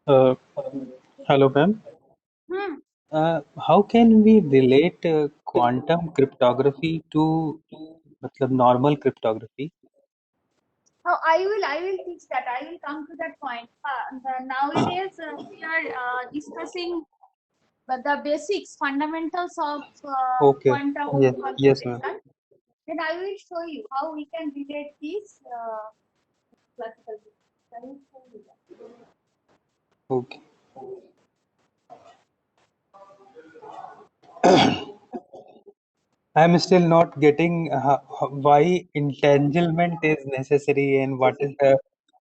Uh, Hello, ma'am. Hmm. How can we relate quantum cryptography to normal cryptography? I will teach that. I will come to that point. Nowadays, we are discussing the basics, fundamentals of Okay. quantum Yes. Yes, ma'am. computation. Then I will show you how we can relate this classical physics. I will show you that. Okay. I'm still not getting why entanglement is necessary and what is the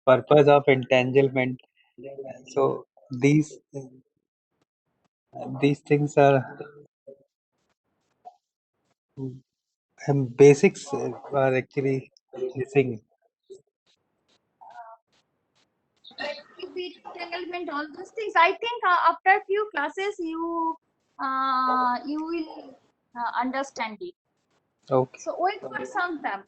purpose of entanglement. So these things are basics are actually missing. Qubit entanglement, all those things. I think after a few classes, you will understand it. Okay. So wait for some time.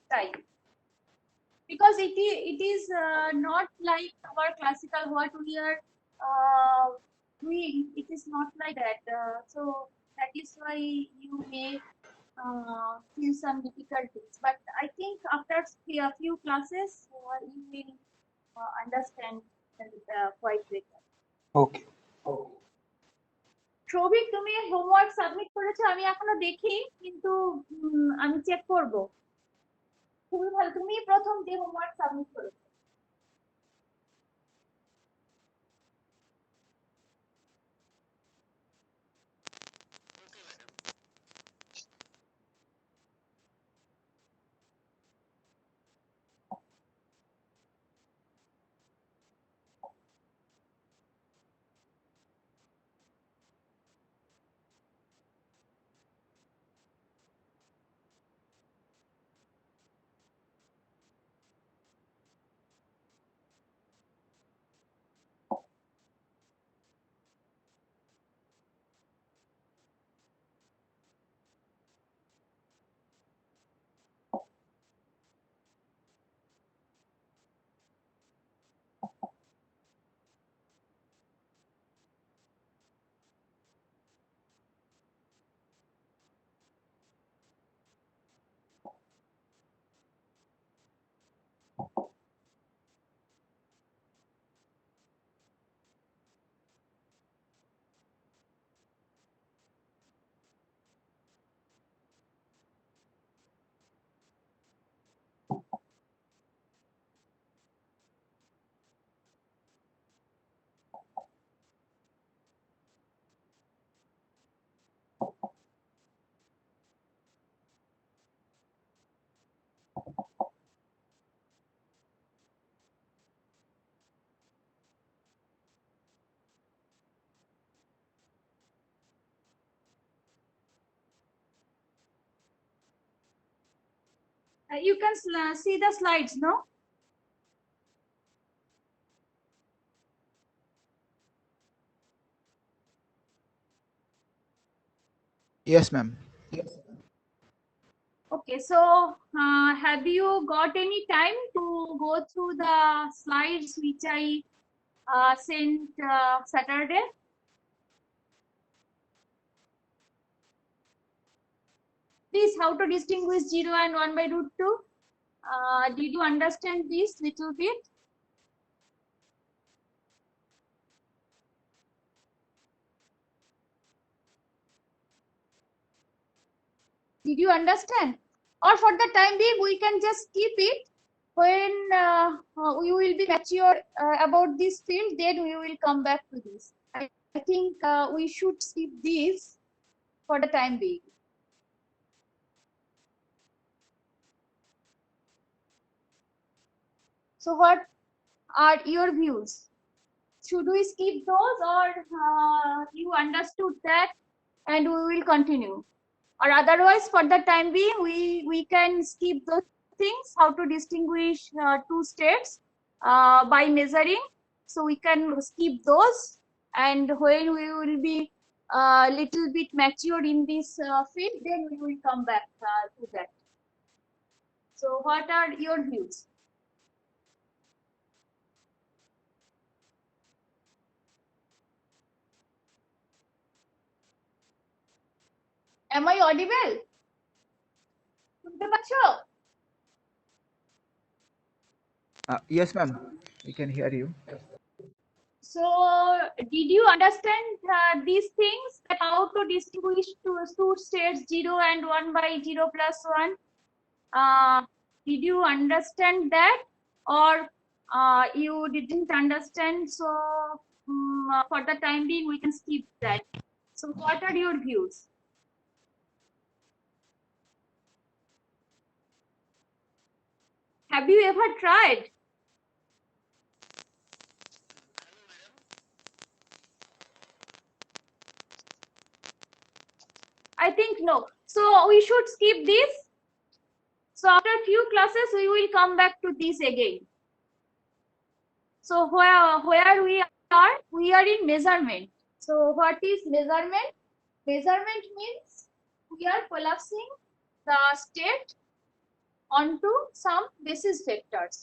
Because it is not like our classical what we are doing. It is not like that. So that is why you may feel some difficulties. But I think after a few classes, you will understand quite better. Okay. Souvik, তুমি homework submit করেছো? আমি এখনো দেখি, কিন্তু আমি check করব। খুবই ভালো, তুমি প্রথম যে হোমওয়ার্ক সাবমিট করেছো। You can see the slides, no? Yes, ma'am. Okay, so have you got any time to go through the slides which I sent Saturday? Please, how to distinguish 0 and 1 by root 2? Did you understand this little bit? Did you understand? Or for the time being, we can just keep it. When we will be mature about this field, then we will come back to this. I think we should skip this for the time being. So what are your views? Should we skip those, or you understood that and we will continue? Or otherwise, for the time being, we can skip those things, how to distinguish two states by measuring. So we can skip those, and when we will be a little bit mature in this field, then we will come back to that. So what are your views? Am I audible? শুনতে পাচ্ছো? Yes, ma'am. We can hear you. So did you understand these things, how to distinguish two states 0 and 1 by 0 plus 1? Did you understand that, or you didn't understand? So for the time being, we can skip that. So what are your views? Have you ever tried? I think no. So we should skip this. So after a few classes, we will come back to this again. So where we are? We are in measurement. So what is measurement? Measurement means we are collapsing the state onto some basis vectors.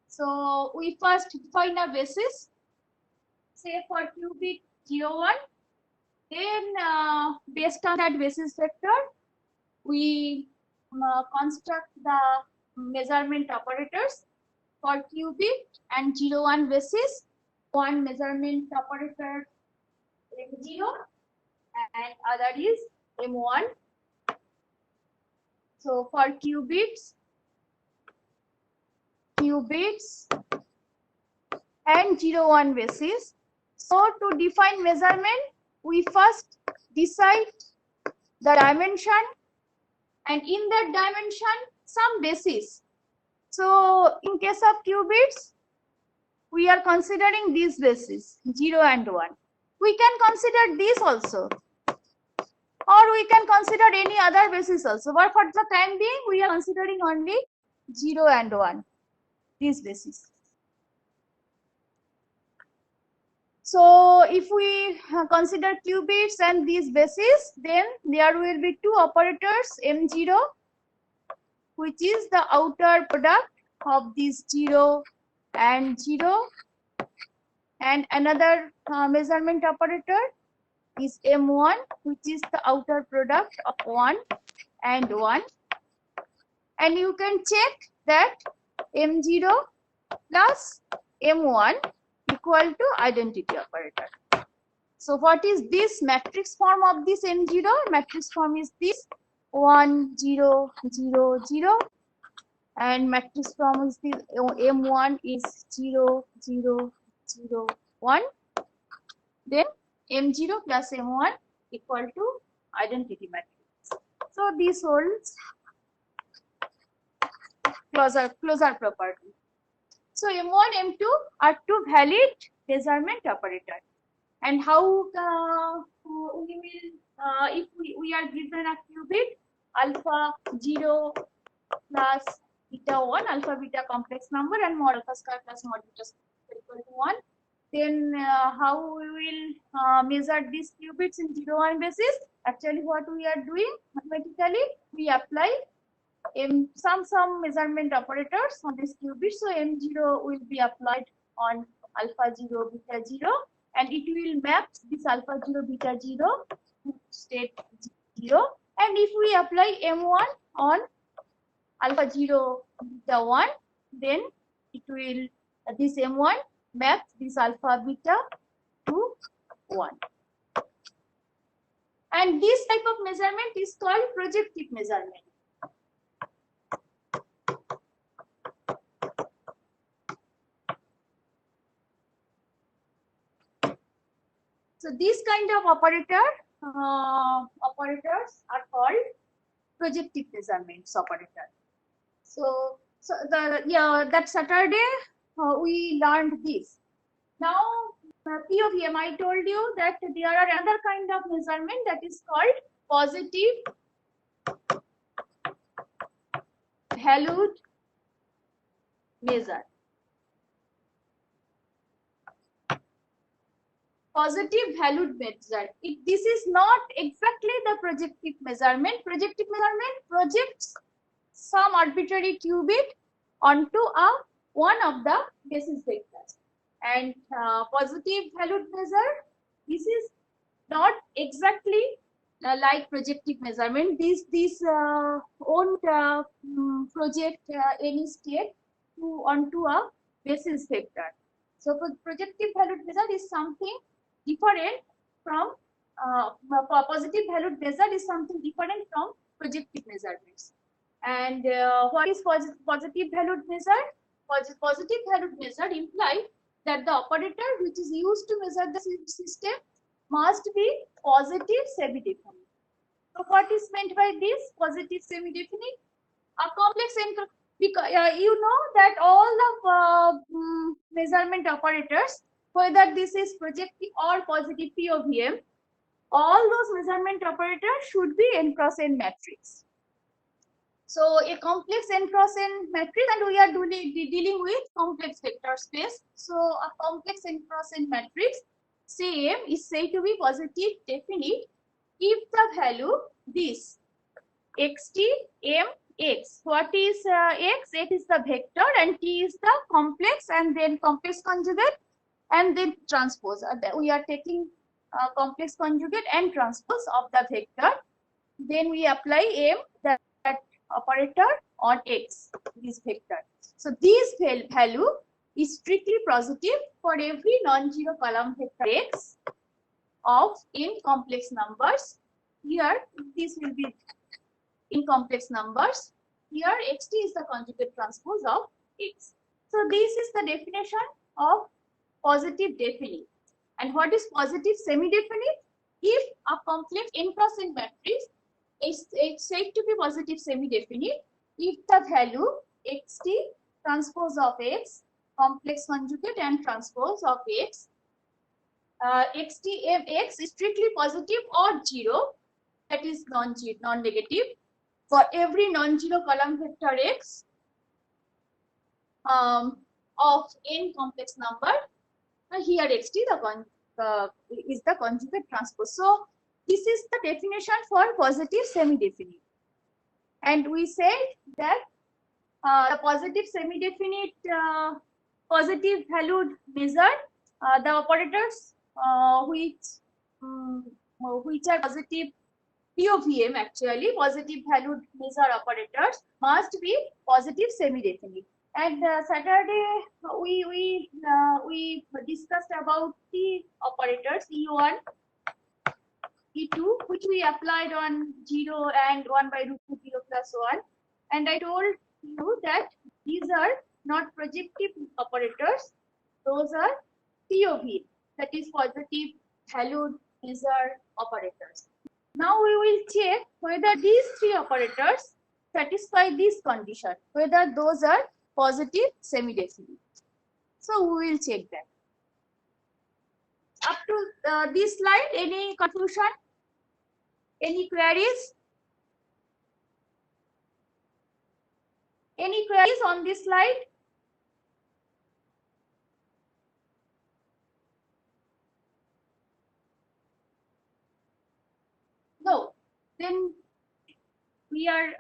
So we first define a basis, say for qubit 0, 1. Then based on that basis vector, we construct the measurement operators for qubit and 0, 1 basis. One measurement operator M0 and other is M1. So for qubits and 0, 1 basis. So to define measurement, we first decide the dimension, and in that dimension some basis. So in case of qubits, we are considering these bases 0 and 1. We can consider this also, or we can consider any other basis also, but for the time being we are considering only 0 and 1, these bases. So if we consider qubits and these bases, then there will be two operators M0, which is the outer product of these 0 and 0, and another measurement operator is M1, which is the outer product of 1 and 1. And you can check that M0 plus M1 equal to identity operator. So what is this matrix form of this M0? Matrix form is this 1 0 0 0, and matrix form is this M1 is 0 0 0 1. Then M0 plus M1 equal to identity matrix. So this holds closure property. So M1, M2 are two valid measurement operators. And how we will, if we are given a qubit alpha 0 plus beta 1, alpha beta complex number, and mod alpha square plus mod beta square equal to 1, then how we will measure these qubits in 0, 1 basis? Actually, what we are doing mathematically, we apply some measurement operators on this qubit. So M0 will be applied on alpha 0 beta 0, and it will map this alpha 0 beta 0 to state 0. And if we apply M1 on alpha 0 beta 1, then it will this M1 map this alpha beta to 1. And this type of measurement is called projective measurement. So these kind of operators are called projective measurements operator. So that Saturday we learned this. Now POVM, I told you that there are another kind of measurement that is called positive valued measure. Positive valued measure. This is not exactly the projective measurement. Projective measurement projects some arbitrary qubit onto one of the basis vectors. And positive valued measure, this is not exactly like projective measurement. This won't project any state onto a basis vector. So projective valued measure is something different from positive valued measure is something different from projective measurements. And what is positive valued measure? Positive valued measure implies that the operator which is used to measure the system must be positive semi-definite. So what is meant by this positive semi-definite? A complex because you know that all the measurement operators, whether this is projective or positive POVM, all those measurement operators should be n cross n matrix. So a complex n cross n matrix, and we are dealing with complex vector space. So a complex n cross n matrix, say M is said to be positive definite if the value this xt m x. What is x? X is the vector and t is the complex, and then complex conjugate and then transpose. We are taking complex conjugate and transpose of the vector. Then we apply m, that operator, on x, this vector. So this value is strictly positive for every non-zero column vector x of n complex numbers. Here this will be in complex numbers. Here xt is the conjugate transpose of x. So this is the definition of positive definite. And what is positive semi-definite? If a complex n cross n matrix is said to be positive semi-definite if the value xt transpose of x, complex conjugate and transpose of x, xt m x is strictly positive or zero, that is non-negative, for every non-zero column vector x of n complex number. Here xt is the conjugate transpose. So this is the definition for positive semi-definite. And we said that the positive semi-definite positive valued measure, the operators which are positive POVM, actually positive valued measure operators, must be positive semi-definite. And Saturday we discussed about the operators E1, E2, which we applied on 0 and 1 by root 2 0 plus 1. And I told you that these are not projective operators, those are POV, that is positive valued measure operators. Now we will check whether these three operators satisfy this condition, whether those are positive semi-definite. So we will check that. Up to this slide, any confusion? Any queries? Any queries on this slide? No. Then we are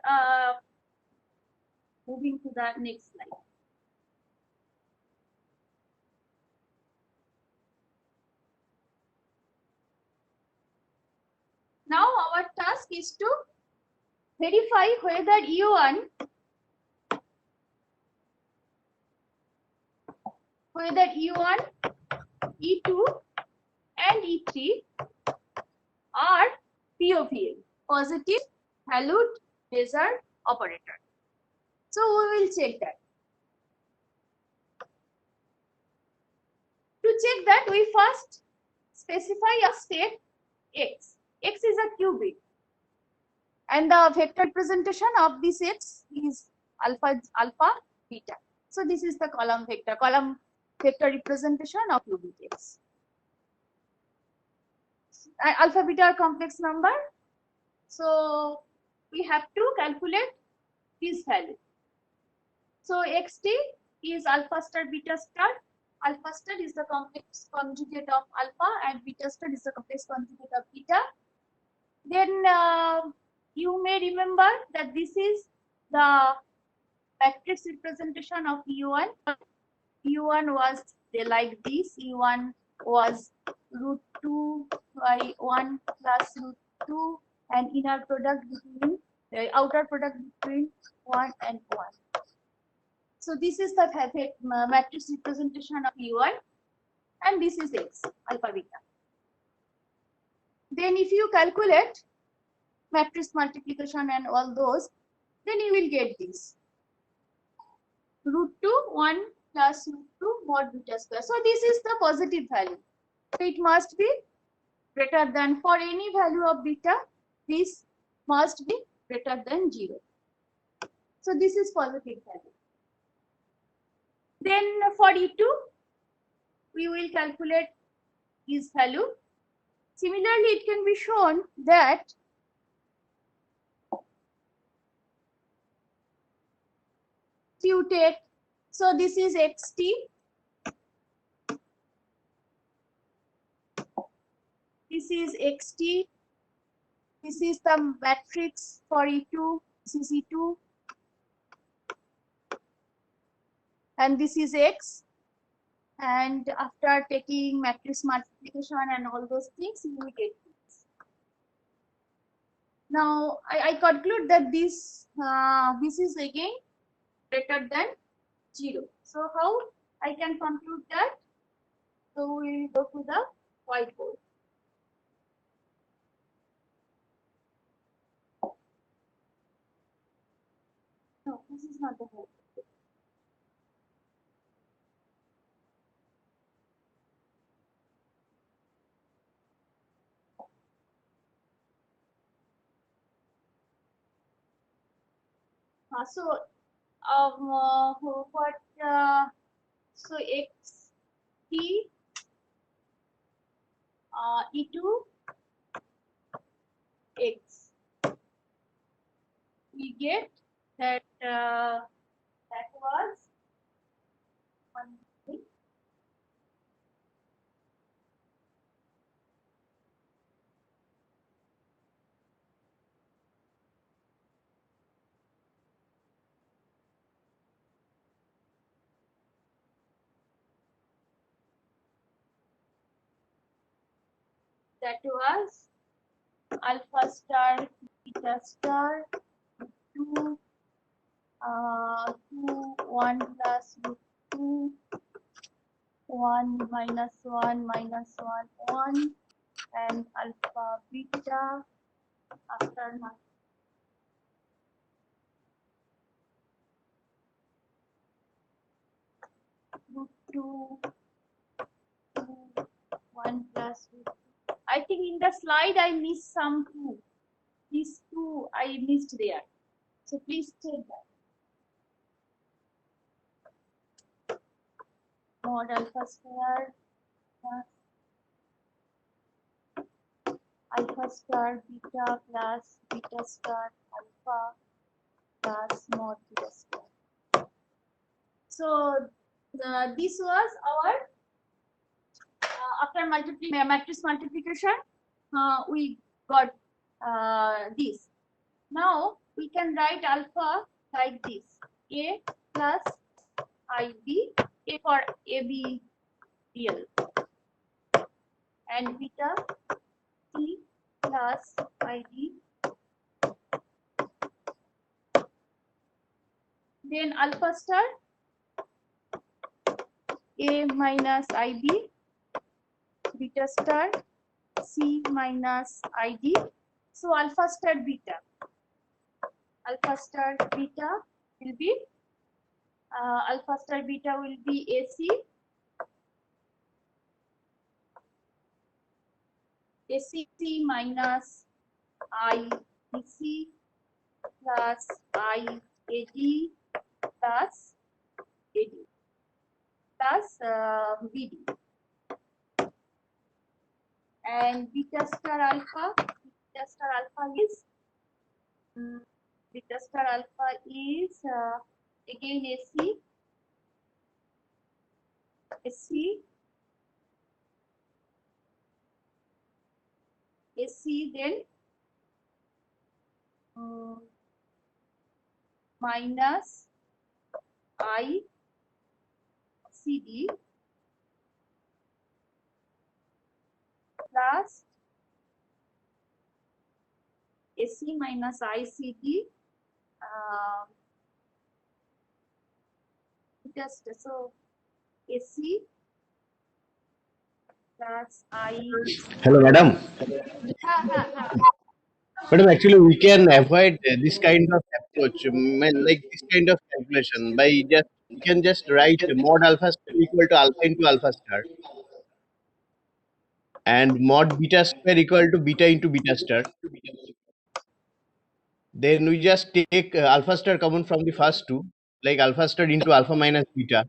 moving to the next slide. Now our task is to verify whether E1, E2 and E3 are POVM, positive valued measure operator. So we will check that. To check that, we first specify a state x. X is a qubit, and the vector representation of this x is alpha beta. So this is the column vector representation of qubit x. alpha beta are complex number. So we have to calculate this value. So xt is alpha star beta star. Alpha star is the complex conjugate of alpha and beta star is the complex conjugate of beta. Then you may remember that this is the matrix representation of U1. U1 was like this. U1 was root 2 by 1 plus root 2 and inner product between outer product between 1 and 1. So this is the matrix representation of U1 and this is X alpha beta. Then if you calculate matrix multiplication and all those, then you will get this root 2 1 plus root 2 mod beta square. So this is the positive value. So it must be greater than, for any value of beta, this must be greater than 0. So this is positive value. Then for E2, we will calculate this value. Similarly, it can be shown that you take, so this is xt, this is xt, this is the matrix for E2, this is E2, and this is X. And after taking matrix multiplication and all those things, you will get this. Now I conclude that this is again greater than 0. So how I can conclude that? So we will go to the whiteboard. No, this is not the whiteboard. So what? So X T E2 X. We get that that was 1 thing. That was alpha star beta star 2 2 1 plus root 2 1 minus 1 minus 1 1 and alpha beta after root 2 2 1 plus root 2. I think in the slide I missed some 2. These 2 I missed there. So please check that. Mod alpha square plus alpha star beta plus beta star alpha plus mod beta square. So this was our after matrix multiplication, we got this. Now we can write alpha like this: a plus ib, a for ab real, and beta c plus id. Then alpha star a minus ib, beta star c minus id. So alpha star beta will be alpha star beta will be AC minus IBC plus IAD plus AD plus BD. and beta star alpha. Beta star alpha is beta star alpha is again AC, then minus ICD plus AC minus ICD just so AC plus I. Hello, madam. Ha. Madam, actually, we can avoid this kind of approach, like this kind of calculation by just we can just write mod alpha square equal to alpha into alpha star, and mod beta square equal to beta into beta star. Then we just take alpha star common from the first two, like alpha star into alpha minus beta,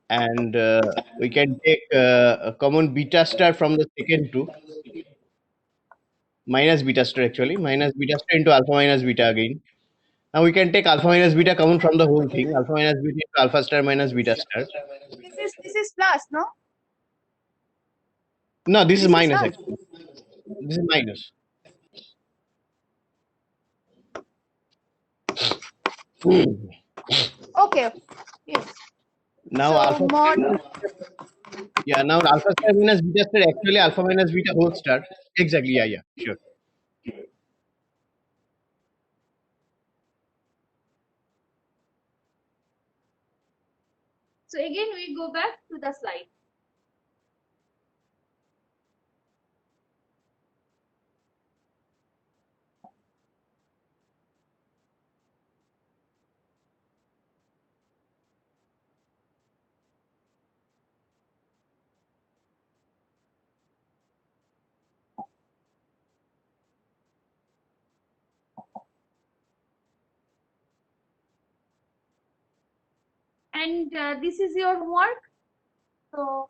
and we can take a common beta star from the second two, minus beta star actually, minus beta star into alpha minus beta again. Now we can take alpha minus beta common from the whole thing, alpha minus beta into alpha star minus beta star. This is plus, no? No, this is This is minus plus. actually. This is minus. Okay. Yes. Now So alpha mod. yeah, now alpha star minus beta star actually alpha minus beta whole star. Exactly, yeah, sure. So again we go back to the slide. And this is your homework. So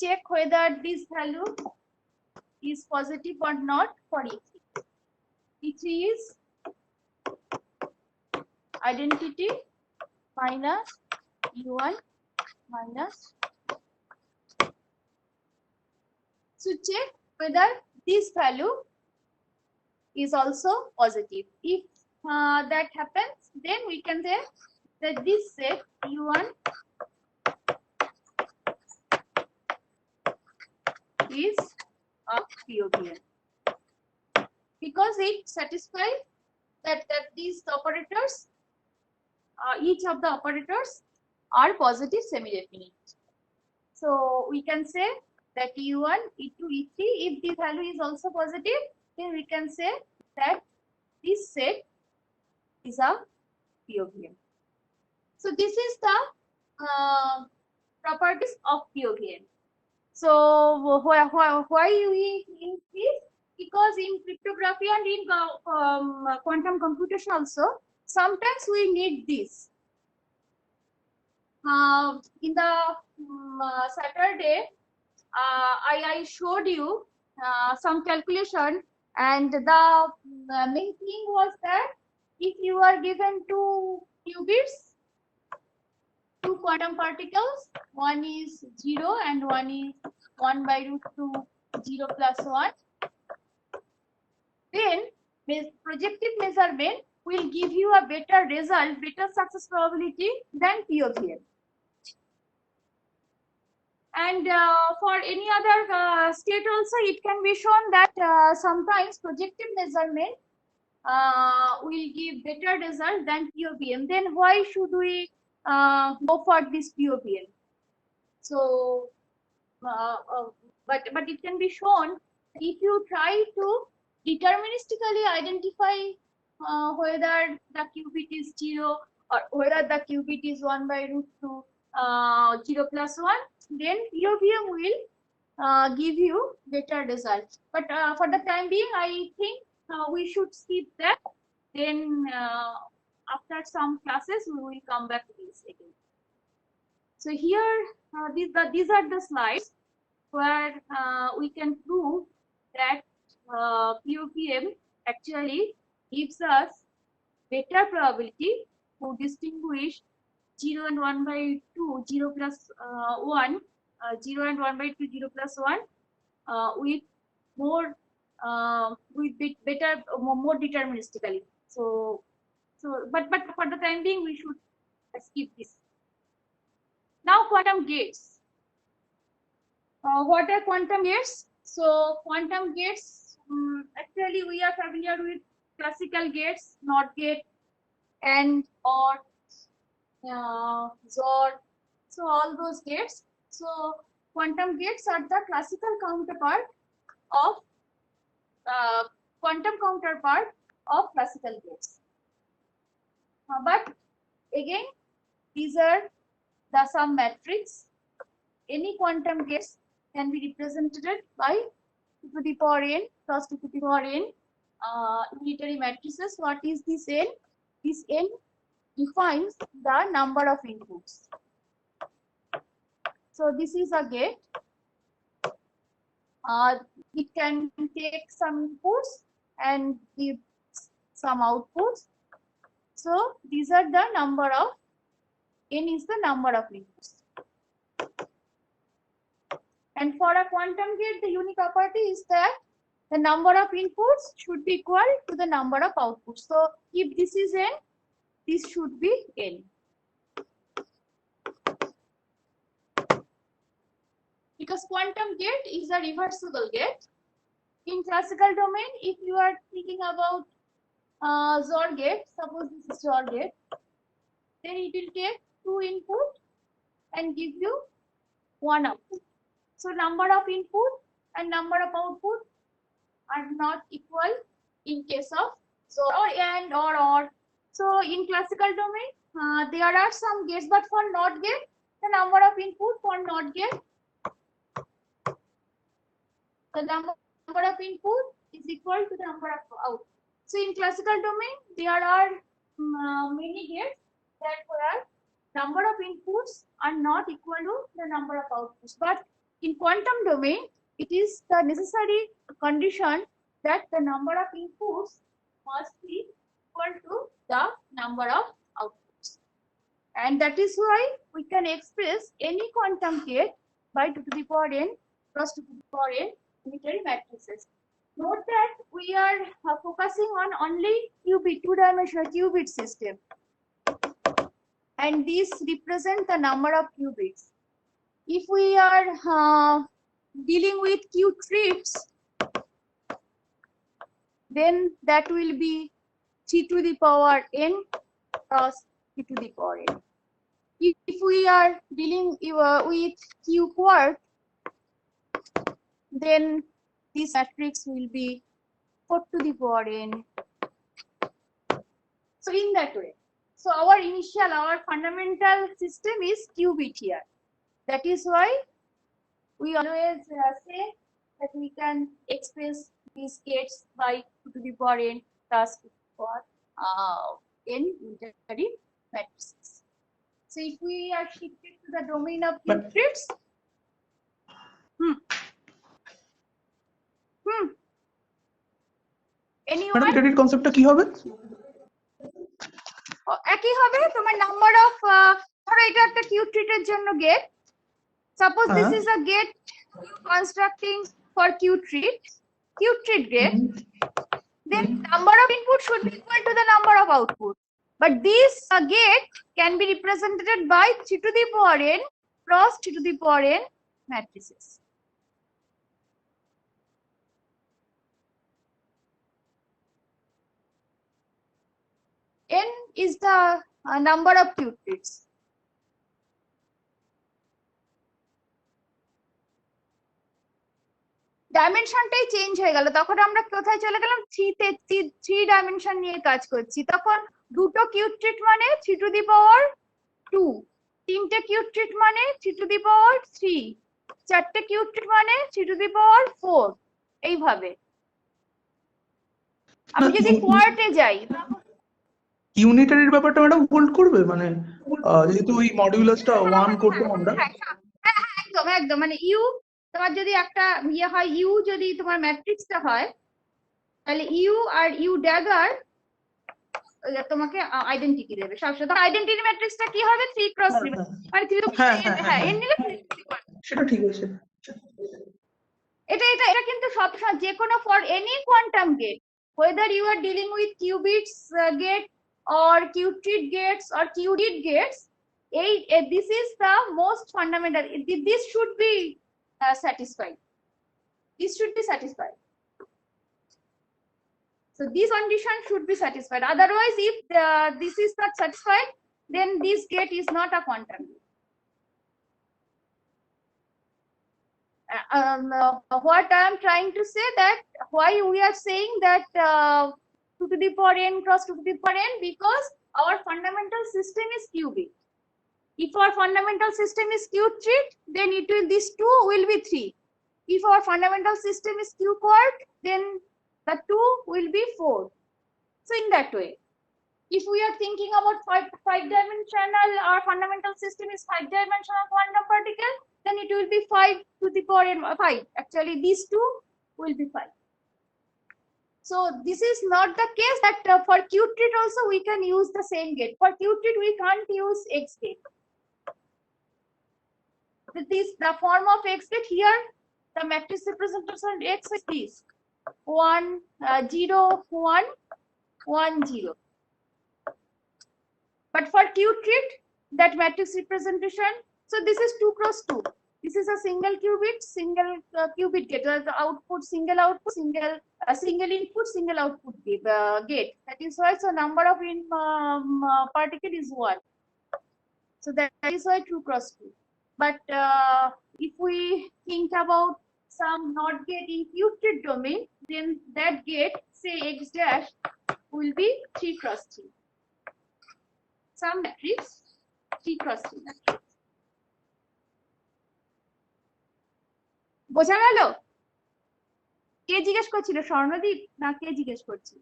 check whether this value is positive or not for E3. E3 is identity minus U1 minus. So check whether this value is also positive. If that happens, then we can say that this set U1 is a POVN because it satisfies that these operators, each of the operators are positive semi-definite. So we can say that U1, E2, E3, if the value is also positive, then we can say that this set is a POVN. So this is the properties of POVN. So why we use this? Because in cryptography and in quantum computation also, sometimes we need this. In the Saturday, I showed you some calculation, and the main thing was that if you are given two qubits, two quantum particles, one is 0 and one is 1 by root 2 0 plus 1, then projective measurement will give you a better result, better success probability than POVN. And for any other state also, it can be shown that sometimes projective measurement will give better result than POVN. Then why should we go for this POVN? So, but it can be shown if you try to deterministically identify whether the qubit is 0 or whether the qubit is 1 by root 2 0 plus 1, then POVM will give you better results. But for the time being, I think we should skip that. Then after some classes, we will come back to this again. So here, these are the slides where we can prove that POPM actually gives us better probability to distinguish 0 and 1 by 2, 0 plus 1, 0 and 1 by 2, 0 plus 1 with more better, more deterministically. So but for the time being, we should skip this. Now quantum gates. What are quantum gates? So quantum gates, actually we are familiar with classical gates, NOT gate, AND, OR, XOR, so all those gates. So quantum gates are the classical counterpart of classical gates. But again, these are the some matrix. Any quantum gates can be represented by 2 to the power n plus 2 to the power n unitary matrices. What is this n? This n defines the number of inputs. So this is a gate. It can take some inputs and give some outputs. So these are the number of n is the number of inputs. And for a quantum gate, the unique property is that the number of inputs should be equal to the number of outputs. So if this is n, this should be n. Because quantum gate is a reversible gate. In classical domain, if you are thinking about XOR gate, suppose this is XOR gate, then it will take 2 input and give you 1 output. So number of input and number of output are not equal in case of XOR or AND or OR. So in classical domain, there are some gates, but for NOT gate, the number of input for NOT gate, the number of input is equal to the number of output. So in classical domain, there are many gates that where number of inputs are not equal to the number of outputs. But in quantum domain, it is the necessary condition that the number of inputs must be equal to the number of outputs. And that is why we can express any quantum gate by 2 to the power n plus 2 to the power n unitary matrices. Note that we are focusing on only qubit, two-dimensional qubit system. And these represent the number of qubits. If we are dealing with qubits, then that will be 3 to the power n plus 3 to the power n. If we are dealing with q quark, then this matrix will be 4 to the power n. So in that way. So our fundamental system is qubit here. That is why we always say that we can express these gates by 2 to the power n plus 2 to the power n unitary matrices. So if we are shifted to the domain of qubits, anyone? Madam credit কনসেপ্টটা কি হবে? একই হবে, তোমার number of, ধরো এটা একটা কিউ ট্রিটের জন্য gate, suppose this is a gate constructing for qutrit gate, then number of input should be equal to the number of output, but this gate can be represented by 3 to the power n plus 3 to the power n matrices. N is the number of qubits. ডাইমেনশনটাই change হয়ে গেল, তখন আমরা কোথায় চলে গেলাম, 3 dimension নিয়ে কাজ করছি। তখন দুটো কিউট্রিট মানে 3 টু দি পাওয়ার 2, তিনটে কিউট্রিট মানে 3 টু দি পাওয়ার 3, চারটে কিউট্রিট মানে 3 টু দি পাওয়ার 4, এইভাবে। আমি যদি কোয়ার্টে যাই, ইউনিটারির ব্যাপারটা ম্যাডাম হোল্ড করবে, মানে যেহেতু ওই মডিউলাসটা 1 করতাম আমরা। একদম একদম, মানে ইউ তোমার যদি একটা ইয়ে হয়, ইউ যদি তোমার ম্যাট্রিক্সটা হয়, তাহলে ইউ আর ইউ ড্যাগার তোমাকে আইডেন্টিটি দেবে সবসময়। আইডেন্টিটি ম্যাট্রিক্সটা কি হবে? 3 × 3, মানে হ্যাঁ এন নিলে সেটা ঠিক আছে। এটা এটা এটা কিন্তু সবসময় যে কোনো for any quantum gate, whether you are dealing with qubits gate or qubit gates or qubit gates, this is the most fundamental. This should be satisfied. This should be satisfied. So this condition should be satisfied. Otherwise, if this is not satisfied, then this gate is not a quantum gate. What I am trying to say, that why we are saying that 2 to the power n cross 2 to the power n, because our fundamental system is qubit. If our fundamental system is q3, then this 2 will be 3. If our fundamental system is q quart, then the 2 will be 4. So in that way, if we are thinking about five-dimensional, our fundamental system is 5-dimensional quantum particle, then it will be 5 to the power n 5. Actually, these 2 will be 5. So this is not the case that for qubit also we can use the same gate. For qubit we can't use X gate. The form of X gate here, the matrix representation X is this 1 0 1 1 0. But for qubit, that matrix representation, so this is 2 × 2. This is a single qubit, single qubit gate. The output, single output, single input, single output gate. That is why, so number of particle is 1. So that is why 2 × 2. But if we think about some NOT gate in qubit domain, then that gate, say X dash, will be 3 × 3. Some matrix 3 × 3 matrix. বোঝা গেল? কে জিজ্ঞেস করছিল? স্বর্ণদীপ না কে জিজ্ঞেস করছিল?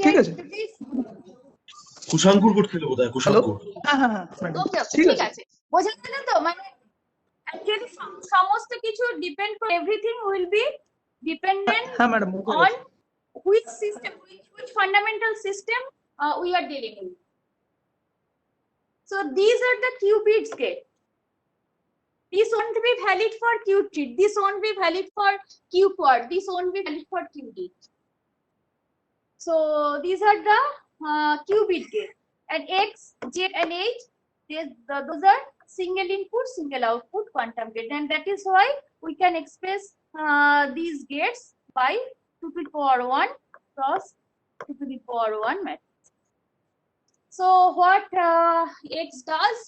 ঠিক আছে, কুশাঙ্কুর করছিল বোধহয়, কুশাঙ্কুর। হ্যাঁ ঠিক আছে, বোঝা গেল তো? মানে অ্যাকচুয়ালি সমস্ত কিছু ডিপেন্ড করে, everything will be dependent on which system, which fundamental system we are dealing with. So these are the qubits gate. This won't be valid for qubit. This won't be valid for q quart. This won't be valid for qubit. So these are the qubit gate. And X, J, and H, those are single input, single output quantum gate. And that is why we can express these gates by 2 to the power 1 cross 2 to the power 1 matrix. So what X does,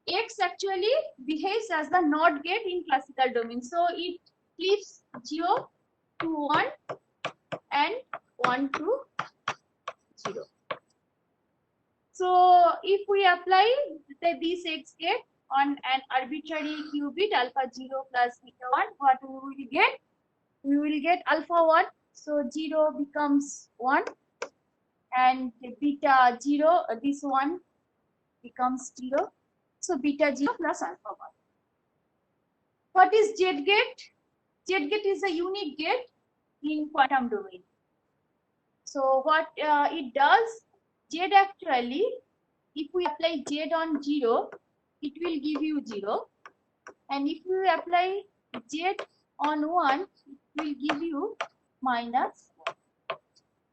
X actually behaves as the NOT gate in classical domain. So it flips 0 to 1 and 1 to 0. So if we apply this X gate on an arbitrary qubit alpha 0 plus beta 1, what we will get? We will get alpha 1. So 0 becomes 1 and beta 0, this 1 becomes 0. So beta 0 plus alpha 1. What is Z gate? Z gate is a unique gate in quantum domain. So what it does, Z actually, if we apply Z on 0, it will give you 0. And if we apply Z on 1, it will give you -1.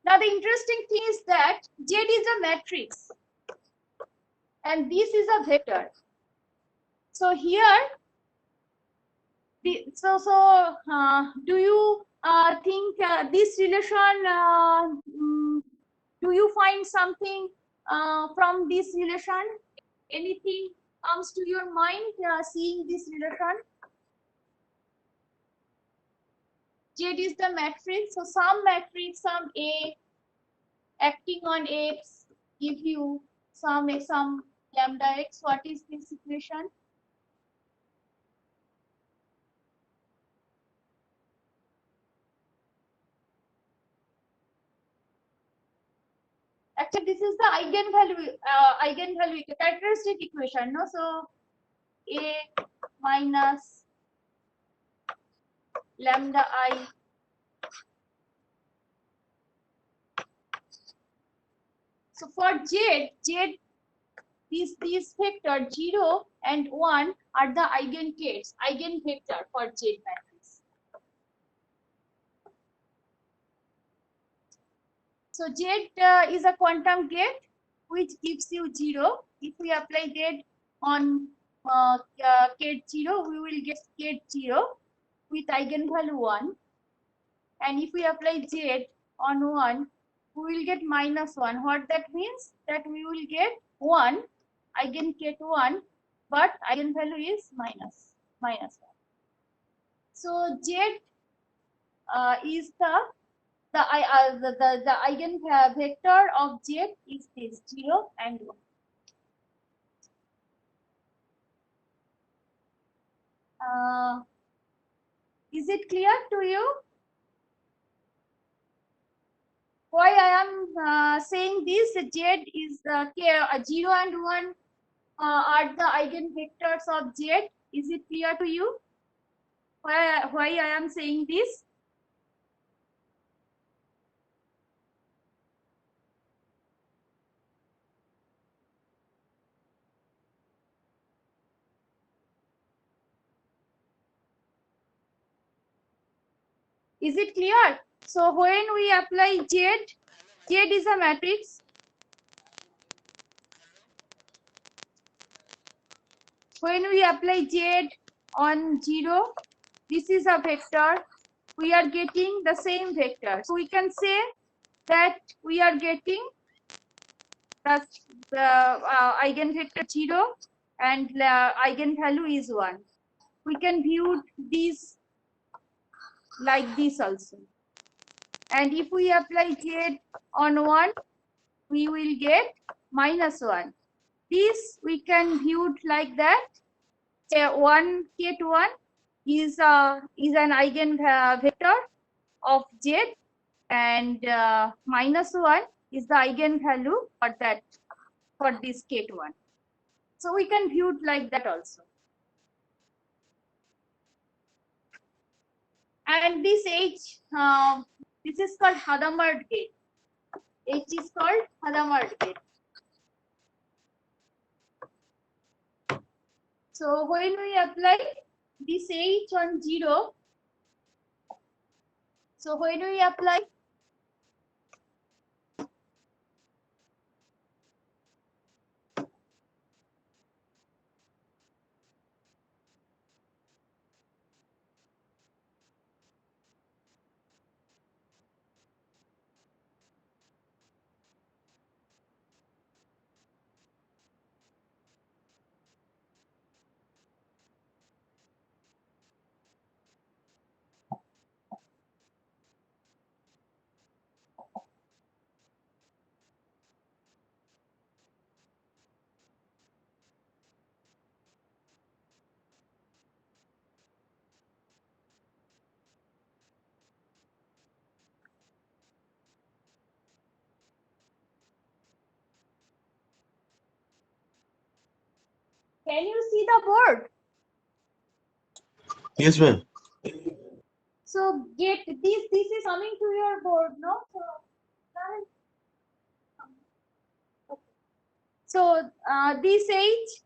Now the interesting thing is that Z is a matrix and this is a vector. So here, do you think this relation, do you find something from this relation? Anything comes to your mind seeing this relation? Z is the matrix, so some matrix, some A acting on X give you some lambda X. What is this equation? actually this is the eigenvalue characteristic equation, no? So A minus lambda I so for Z these vector 0 and 1 are the eigenvector for Z matrix. So Z is a quantum gate which gives you 0. If we apply Z on gate 0, we will get gate 0 with eigenvalue 1. And if we apply Z on 1, we will get minus 1. What that means? That we will get 1, eigengate 1, but eigenvalue is minus 1. So Z is the eigenvector of Z is this 0 and 1. Is it clear to you? Why I am saying this? Z is 0 and 1 are the eigenvectors of Z. Is it clear to you? Why I am saying this? Is it clear? So when we apply Z is a matrix. When we apply Z on 0, this is a vector. We are getting the same vector. So we can say that we are getting the eigenvector 0 and eigenvalue is 1. We can view this like this also. And if we apply Z on 1, we will get minus 1. This we can view like that. 1 ket 1 is an eigenvector of Z, and minus 1 is the eigenvalue for this ket 1. So we can view it like that also. And this H, this is called Hadamard gate. H is called Hadamard gate. So when we apply this H on 0, so when we apply can you see the board? Yes, ma'am. So get this is coming to your board, no? So this H,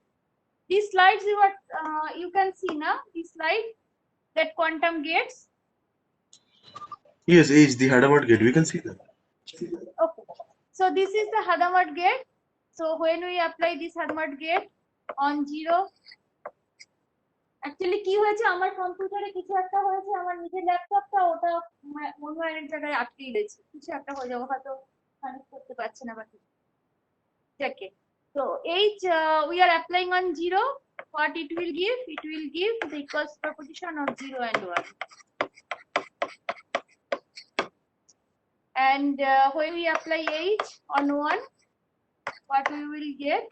these slides you can see now. This slide that quantum gates. Yes, H, the Hadamard gate. We can see that. Okay. So this is the Hadamard gate. So when we apply this Hadamard gate on 0, actually কি হয়েছে আমার কম্পিউটারে কিছু একটা হয়েছে আমার নিজের ল্যাপটপটা ওটা অন্য আরেক জায়গায় আটকে গেছে কিছু একটা হয়ে যাবে হয়তো কানেক্ট করতে পারছে না বাকি ওকে so H we are applying on 0 what it will give the equal superposition of 0 and 1 and when we apply H on 1 what we will get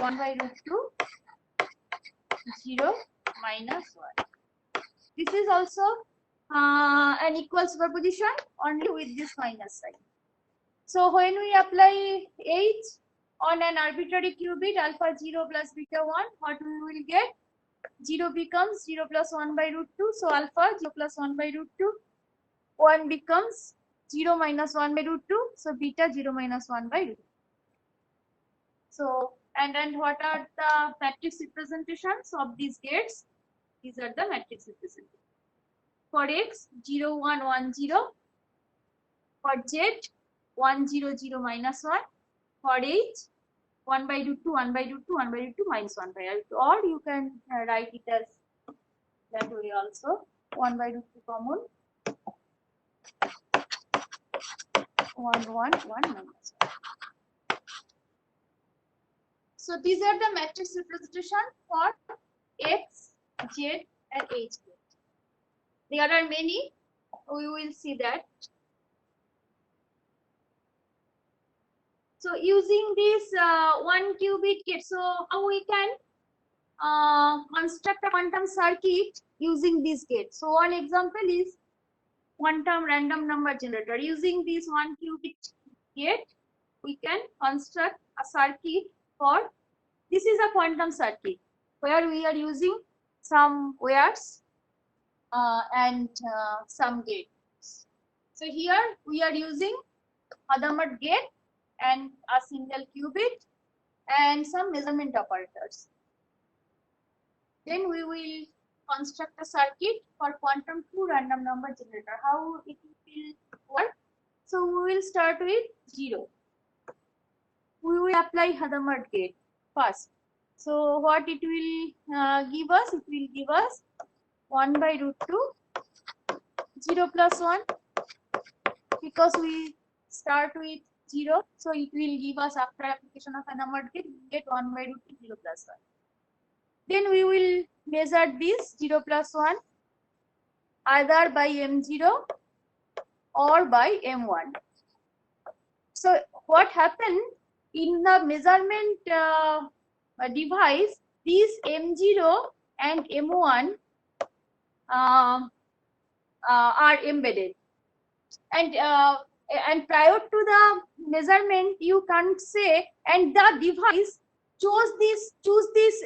1 by root 2 0 minus 1. This is also an equal superposition only with this minus sign. So when we apply H on an arbitrary qubit alpha 0 plus beta 1, what we will get? 0 becomes 0 plus 1 by root 2. So alpha 0 plus 1 by root 2. 1 becomes 0 minus 1 by root 2. So beta 0 minus 1 by root 2. So, and what are the matrix representations of these gates? These are the matrix representations. For X, 0, 1, 1, 0. For Z, 1, 0, 0, minus 1. For H, 1 by root 2, 1 by root 2, 1 by root 2, minus 1 by root 2. Or you can write it as that way also. 1 by root 2 common. 1, 1, 1, minus 1. So these are the matrix representation for X, Z, and H. There are many. We will see that. So using this 1 qubit gate, so how we can construct a quantum circuit using this gate. So one example is quantum random number generator. Using this 1 qubit gate, we can construct a circuit for, this is a quantum circuit where we are using some wires and some gates. So here we are using Hadamard gate and a single qubit and some measurement operators. Then we will construct a circuit for quantum 2 random number generator. How it will work? So we will start with 0. We will apply Hadamard gate first. So what it will give us? It will give us 1 by root 2, 0 plus 1, because we start with 0, so it will give us, after application of Hadamard gate, get 1 by root 2, 0 plus 1. Then we will measure this 0 plus 1 either by M0 or by M1. So what happened in the measurement device, these M0 and M1 are embedded, and prior to the measurement you can't say, and the device chooses this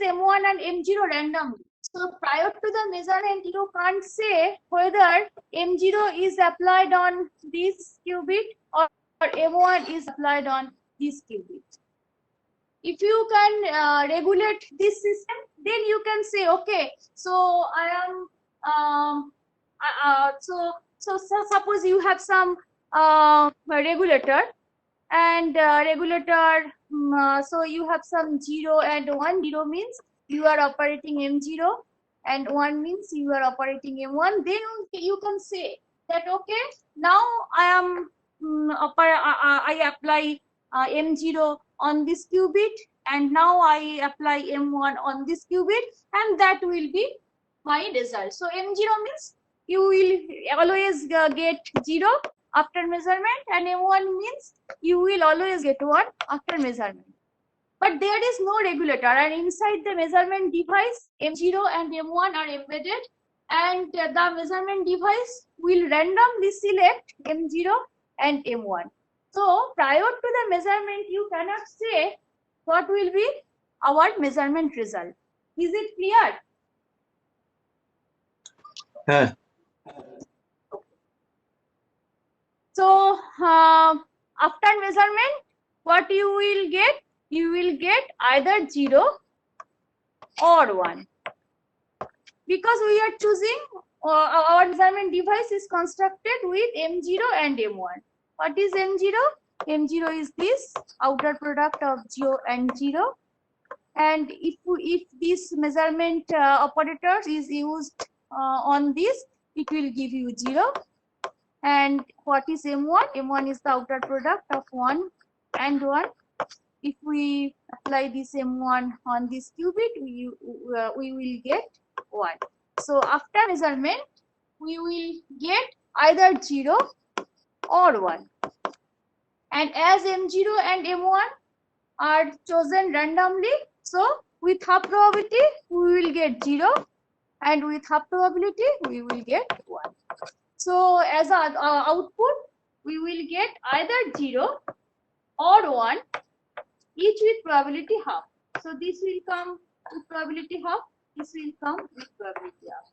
M1 and M0 randomly. So prior to the measurement you can't say whether M0 is applied on this qubit or M1 is applied on this qubit. If you can regulate this system, then you can say, okay, so I am so suppose you have some regulator, and regulator, so you have some 0 and 1. 0 means you are operating M0 and 1 means you are operating M1. Then you can say that, okay, now I am I apply M0 on this qubit, and now I apply M1 on this qubit, and that will be my result. So M0 means you will always get 0 after measurement, and M1 means you will always get 1 after measurement. But there is no regulator, and inside the measurement device, M0 and M1 are embedded, and the measurement device will randomly select M0 and M1. So prior to the measurement, you cannot say what will be our measurement result. Is it clear? Yeah. So after measurement, what you will get? You will get either 0 or 1. Because we are choosing, our measurement device is constructed with M0 and M1. What is M0? M0 is this outer product of 0 and 0. And if this measurement operator is used on this, it will give you 0. And what is M1? M1 is the outer product of 1 and 1. If we apply this M1 on this qubit, we will get 1. So after measurement, we will get either 0 or 1. And as M0 and M1 are chosen randomly, so with half probability we will get 0, and with half probability we will get 1. So as an output, we will get either 0 or 1, each with probability half. So this will come with probability half, this will come with probability half.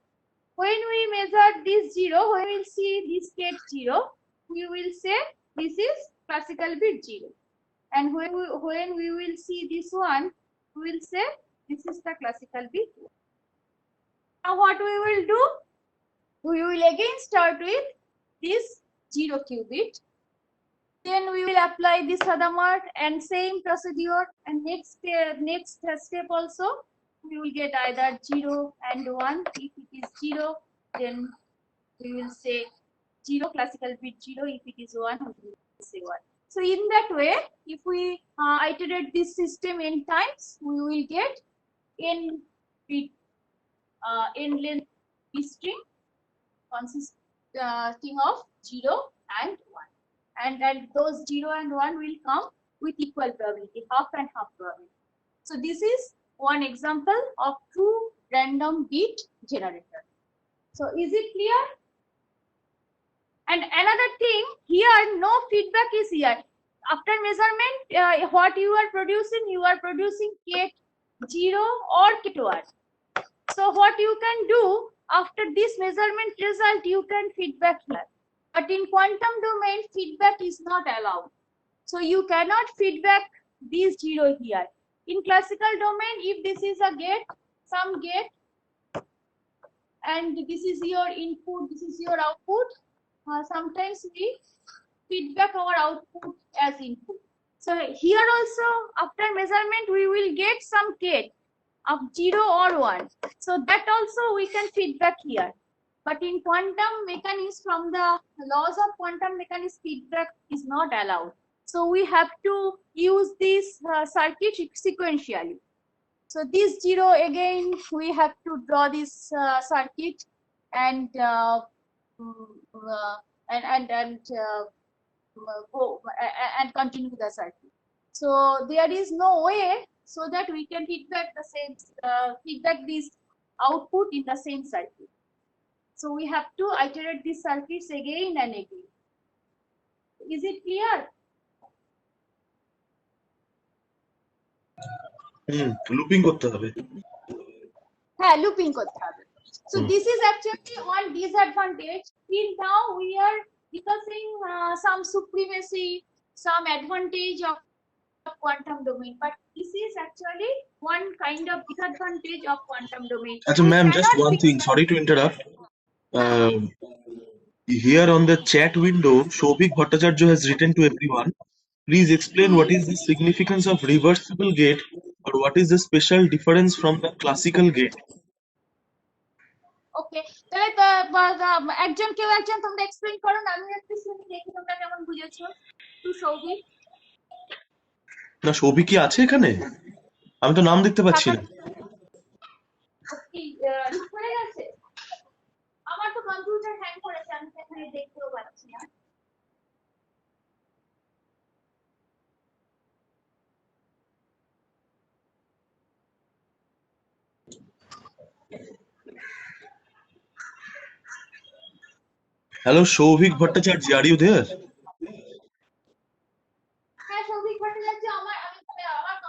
When we measure this 0, when we will see this gate 0, we will say this is classical bit 0. And when we will see this one, we will say this is the classical bit 1. Now what we will do? We will again start with this 0 qubit. Then we will apply this Hadamard and same procedure, and next step also we will get either 0 and 1. If it is 0, then we will say 0 classical bit 0. If it is 1, we will say 1. So in that way, if we iterate this system n times, we will get n bit n length bit string consisting of 0 and 1. And those 0 and 1 will come with equal probability, half and half probability. So this is one example of true random bit generator. So is it clear? And another thing, here no feedback is here. After measurement, what you are producing K0 or K1. So what you can do after this measurement result, you can feedback here. But in quantum domain, feedback is not allowed. So you cannot feedback this 0 here. In classical domain, if this is a gate, some gate, and this is your input, this is your output, sometimes we feedback our output as input. So here also, after measurement, we will get some gate of 0 or 1. So that also we can feedback here. But in quantum mechanics, from the laws of quantum mechanics, feedback is not allowed. So we have to use this circuit sequentially. So this 0 again, we have to draw this circuit and go and continue the circuit. So there is no way so that we can feedback the same feedback this output in the same circuit. So we have to iterate these circuits again and again. Is it clear? Looping করতে হবে। হ্যাঁ, looping করতে হবে. So this is actually one disadvantage. Till now we are discussing some supremacy, some advantage of quantum domain, but this is actually one kind of disadvantage of quantum domain. আচ্ছা ma'am, just one thing, sorry to interrupt. Here on the chat window, Shobhik Bhattacharya has written to everyone, please explain what is the significance of reversible gate or what is the special difference from the classical gate. Okay, তাহলে একজন তোমরা explain করো না, আমি একটু শুনি দেখি তোমরা কেমন বুঝেছো। তো সৌভিক, না সৌভিক কি আছে এখানে? আমি তো নাম দেখতে পাচ্ছি না। করে গেছে, আমার তো কম্পিউটার হ্যাং করেছে, আমি এখানে দেখতেও পাচ্ছি না। Hello, Shobhik Bhattacharya, are you there? হ্যাঁ, সৌভিক ভট্টাচার্য,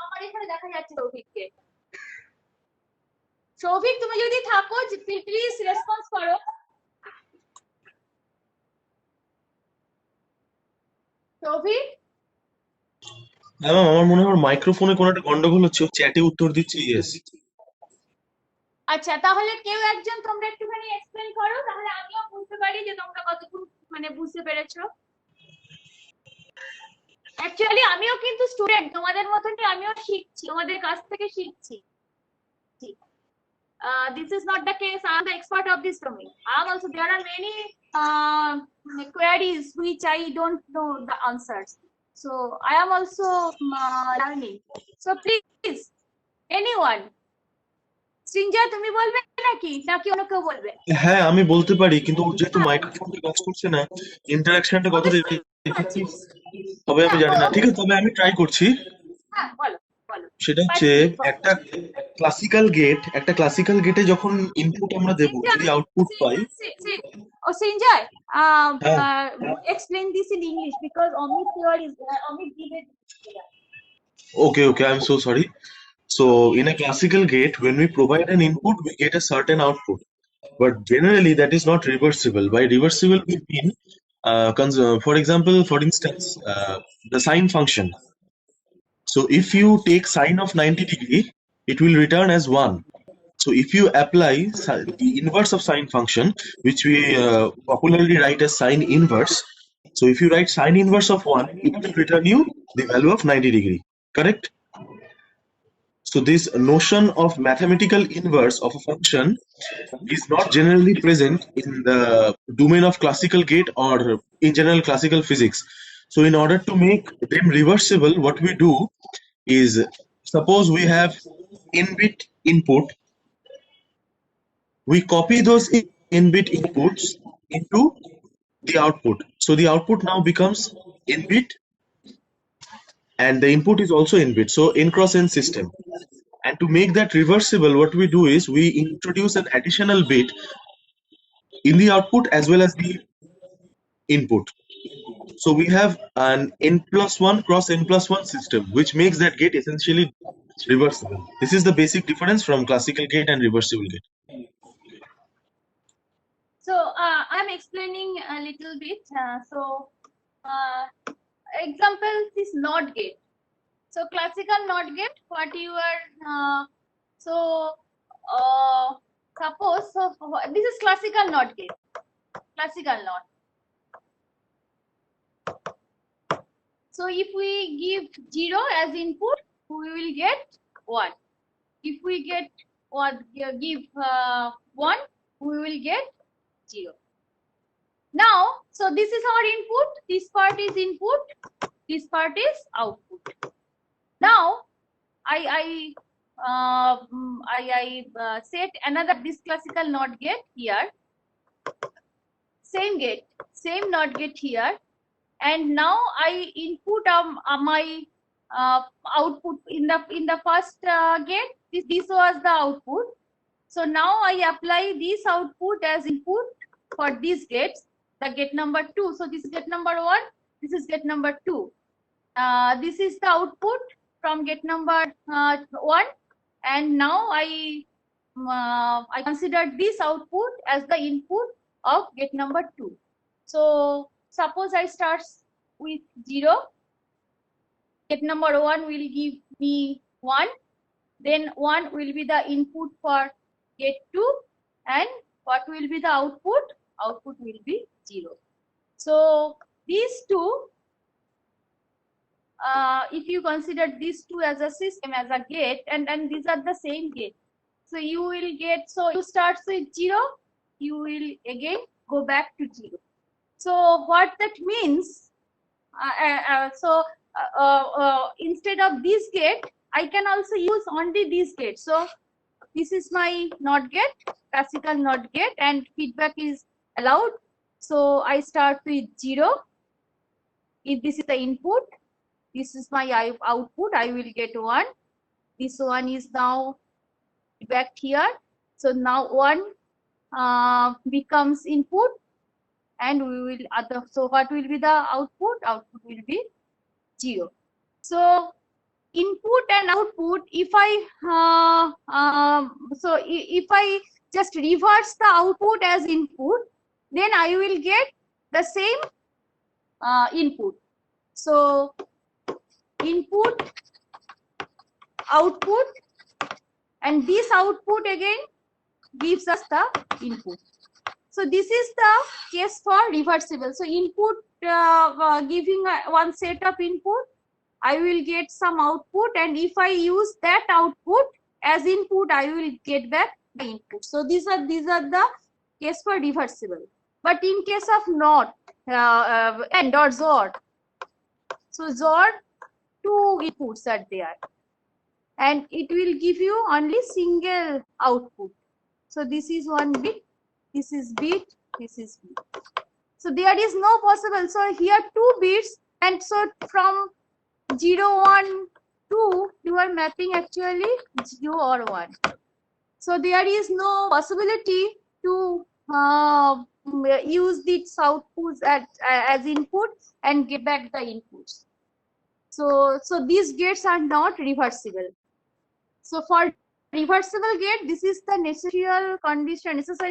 আমার এখানে দেখা যাচ্ছে সৌভিককে। সৌভিক, তুমি যদি থাকো প্লিজ রেসপন্স করো। সৌভিক, হ্যাঁ ম্যাম, আমার মনে হয় মাইক্রোফোনে কোনো একটা গন্ডগোল হচ্ছে, ও চ্যাটে উত্তর দিচ্ছে ইয়েস। আচ্ছা, তাহলে কেউ একজন তোমরা একটুখানি এক্সপ্লেইন করো, তাহলে আমিও বুঝতে পারি যে তোমরা কতটুকু মানে বুঝতে পেরেছো। অ্যাকচুয়ালি আমিও কিন্তু স্টুডেন্ট, তোমাদের মতনই আমিও শিখছি, তোমাদের কাছ থেকে শিখছি। This is not the case. I am the expert of this domain. There are many queries which I don't know the answers. So I am also learning. So please, anyone. Srinjoy, তুমি বলবে নাকি অন্য কেউ বলবে? হ্যাঁ আমি বলতে পারি, কিন্তু যেহেতু মাইক্রোফোনটা কাজ করছে না, ইন্টারঅ্যাকশনটা কতটা এফেক্টিভ হবে আমি জানি না। ঠিক আছে, তবে আমি ট্রাই করছি। হ্যাঁ, বলো। সেটা হচ্ছে একটা ক্লাসিক্যাল গেটে যখন ইনপুট আমরা দেব, যদি output pi. Oh, Sinjay, Ah, explain this in English because Amit here is Amit did it. okay, I'm so sorry. So in a classical gate, when we provide an input, we get a certain output. But generally, that is not reversible. By reversible, we mean, for instance, the sine function. So if you take sine of 90 degree, it will return as 1. So if you apply the inverse of sine function, which we popularly write as sine inverse, so if you write sine inverse of 1, it will return you the value of 90 degree. Correct? So this notion of mathematical inverse of a function is not generally present in the domain of classical gate or in general classical physics. So in order to make them reversible, what we do is, suppose we have n-bit input, we copy those n-bit inputs into the output. So the output now becomes n-bit and the input is also n-bit. So n cross n system. And to make that reversible, what we do is we introduce an additional bit in the output as well as the input. So we have an n+1 cross n+1 system, which makes that gate essentially reversible. This is the basic difference from classical gate and reversible gate. So I'm explaining a little bit. Example is NOT gate. So classical NOT gate, what you are suppose this is classical NOT gate. Classical NOT. So if we give 0 as input, we will get 1. If we give 1, we will get 0. Now, so this is our input. This part is input. This part is output. Now, I set another this classical NOT gate here. Same gate, same NOT gate here. And now I input my output in the first gate. This was the output. So now I apply this output as input for these gates. The gate number 2. So this is gate number 1. This is gate number 2. This is the output from gate number 1. And now I consider this output as the input of gate number 2. So suppose I start with 0. Gate number 1 will give me 1. Then 1 will be the input for gate 2. And what will be the output? Output will be 0. So these two, if you consider these two as a system, as a gate, and these are the same gate. So you will get, so you start with 0, you will again go back to 0. So what that means, instead of this gate, I can also use only this gate. So this is my NOT gate, classical NOT gate, and feedback is allowed. So I start with 0. If this is the input, this is my output, I will get 1. This one is now back here. So now 1 becomes input, and we will so what will be the output? Output will be 0. So input and output, if I just reverse the output as input, then I will get the same input. So input, output, and this output again gives us the input. So this is the case for reversible. So input, giving one set of input, I will get some output, and if I use that output as input, I will get back the input. So these are the case for reversible. But in case of NOT, AND or XOR, so XOR, 2 inputs are there, and it will give you only single output. So this is 1 bit, this is bit, this is bit. So there is no possible. So here 2 bits, and so from 0, 1, 2, you are mapping actually 0 or 1. So there is no possibility to use these outputs as input and get back the inputs. So these gates are not reversible. So for reversible gate, this is the necessary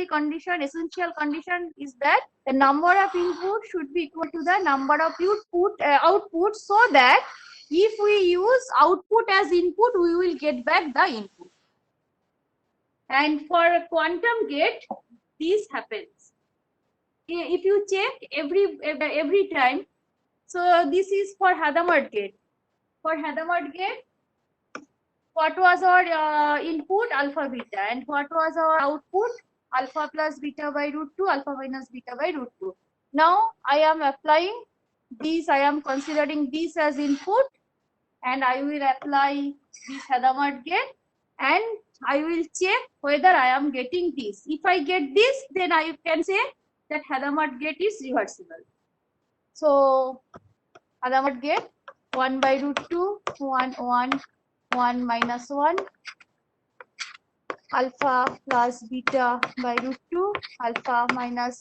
condition is that the number of input should be equal to the number of output, so that if we use output as input, we will get back the input. And for a quantum gate, this happens. If you check every time, so this is for Hadamard gate. For Hadamard gate, what was our input? Alpha beta. And what was our output? Alpha plus beta by root 2, alpha minus beta by root 2. Now I am applying this, I am considering this as input, and I will apply this Hadamard gate, and I will check whether I am getting this. If I get this, then I can say that Hadamard gate is reversible. So Hadamard gate 1 by root 2, 1 minus 1, alpha plus beta by root 2, alpha minus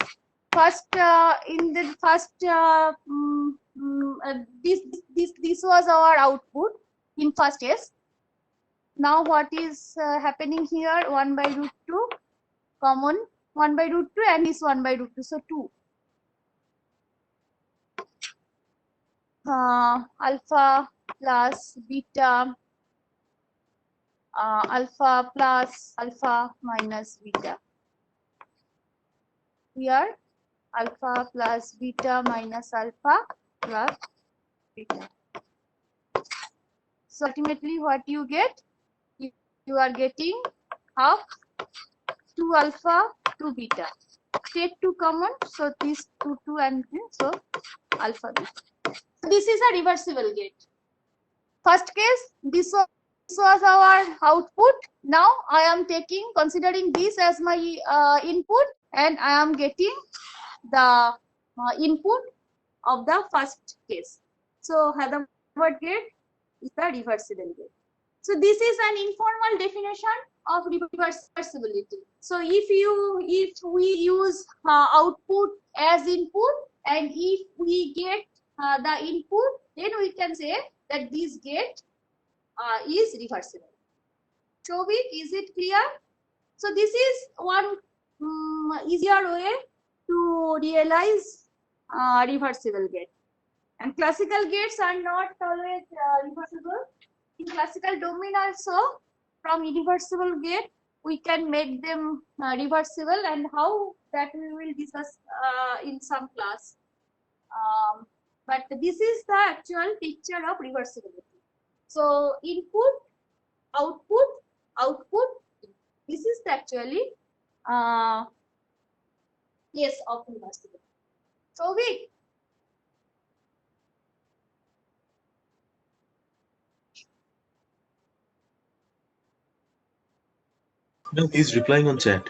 this was our output in first case. Now what is happening here? 1 by root 2 common, 1 by root 2, and this 1 by root 2, so 2. Alpha plus beta, alpha plus alpha minus beta. Here alpha plus beta minus alpha plus beta. So ultimately what you get? You are getting half 2 alpha 2 beta. Take 2 common, so this 2 and 3, so alpha beta. So this is a reversible gate. First case, this was our output. Now I am considering this as my input, and I am getting the input of the first case. So Hadamard gate is the reversible gate. So this is an informal definition of reversibility. So if we use output as input, and if we get the input, then we can say that this gate is reversible. Shobik, is it clear? So this is one easier way to realize reversible gate. And classical gates are not always reversible. In classical domain also, from irreversible gate, we can make them reversible, and how that we will discuss in some class. But this is the actual picture of reversibility. So input, output, this is the actually case of reversibility. So No, he's replying on chat.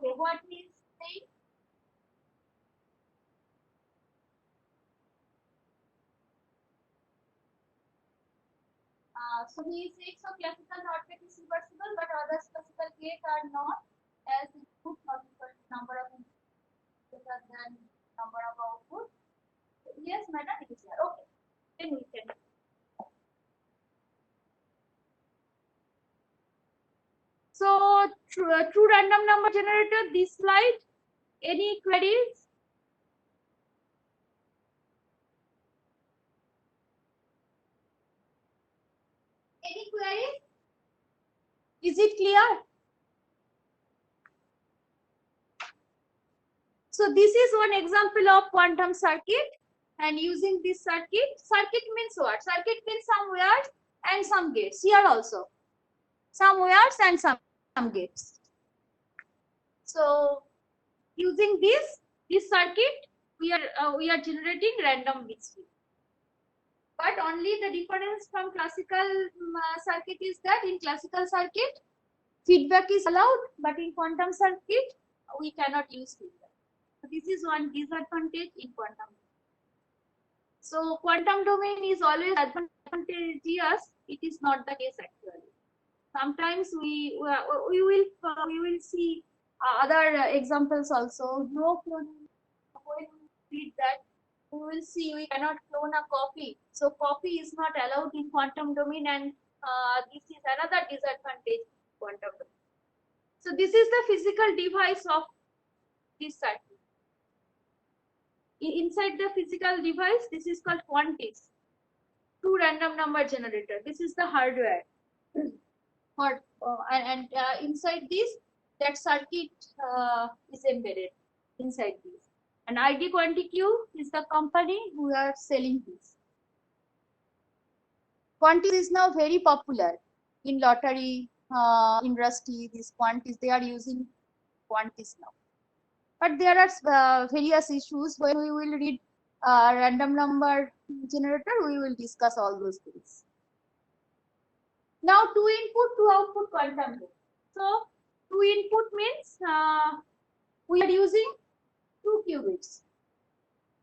okay, what is saying? So he is saying, so classical NOT gate is reversible, but other classical gates are not, as input not equal to number of inputs greater than number of output. Yes, madam, it is here. Okay, then we can. So true random number generator, this slide. Any queries? Any queries? Is it clear? So this is one example of quantum circuit, and using this circuit means what? Circuit means some wires and some gates. Here also, some wires and some gates. So using this circuit, we are generating random bit stream. But only the difference from classical circuit is that in classical circuit, feedback is allowed, but in quantum circuit, we cannot use feedback. So this is one disadvantage in quantum. So quantum domain is always advantageous. It is not the case actually. Sometimes we will see other examples also. No cloning. When we read that, we will see we cannot clone a copy. So copy is not allowed in quantum domain, and this is another disadvantage in quantum domain. So this is the physical device of this circuit. Inside the physical device, this is called quantis, two random number generator. This is the hardware. Inside this, that circuit is embedded inside this. And ID QuantiQ is the company who are selling this. Quantis is now very popular in lottery industry. These quantis, they are using quantis now. But there are various issues. When we will read random number generator, we will discuss all those things. Now, 2 input, 2 output quantum gate. So, 2 input means we are using 2 qubits.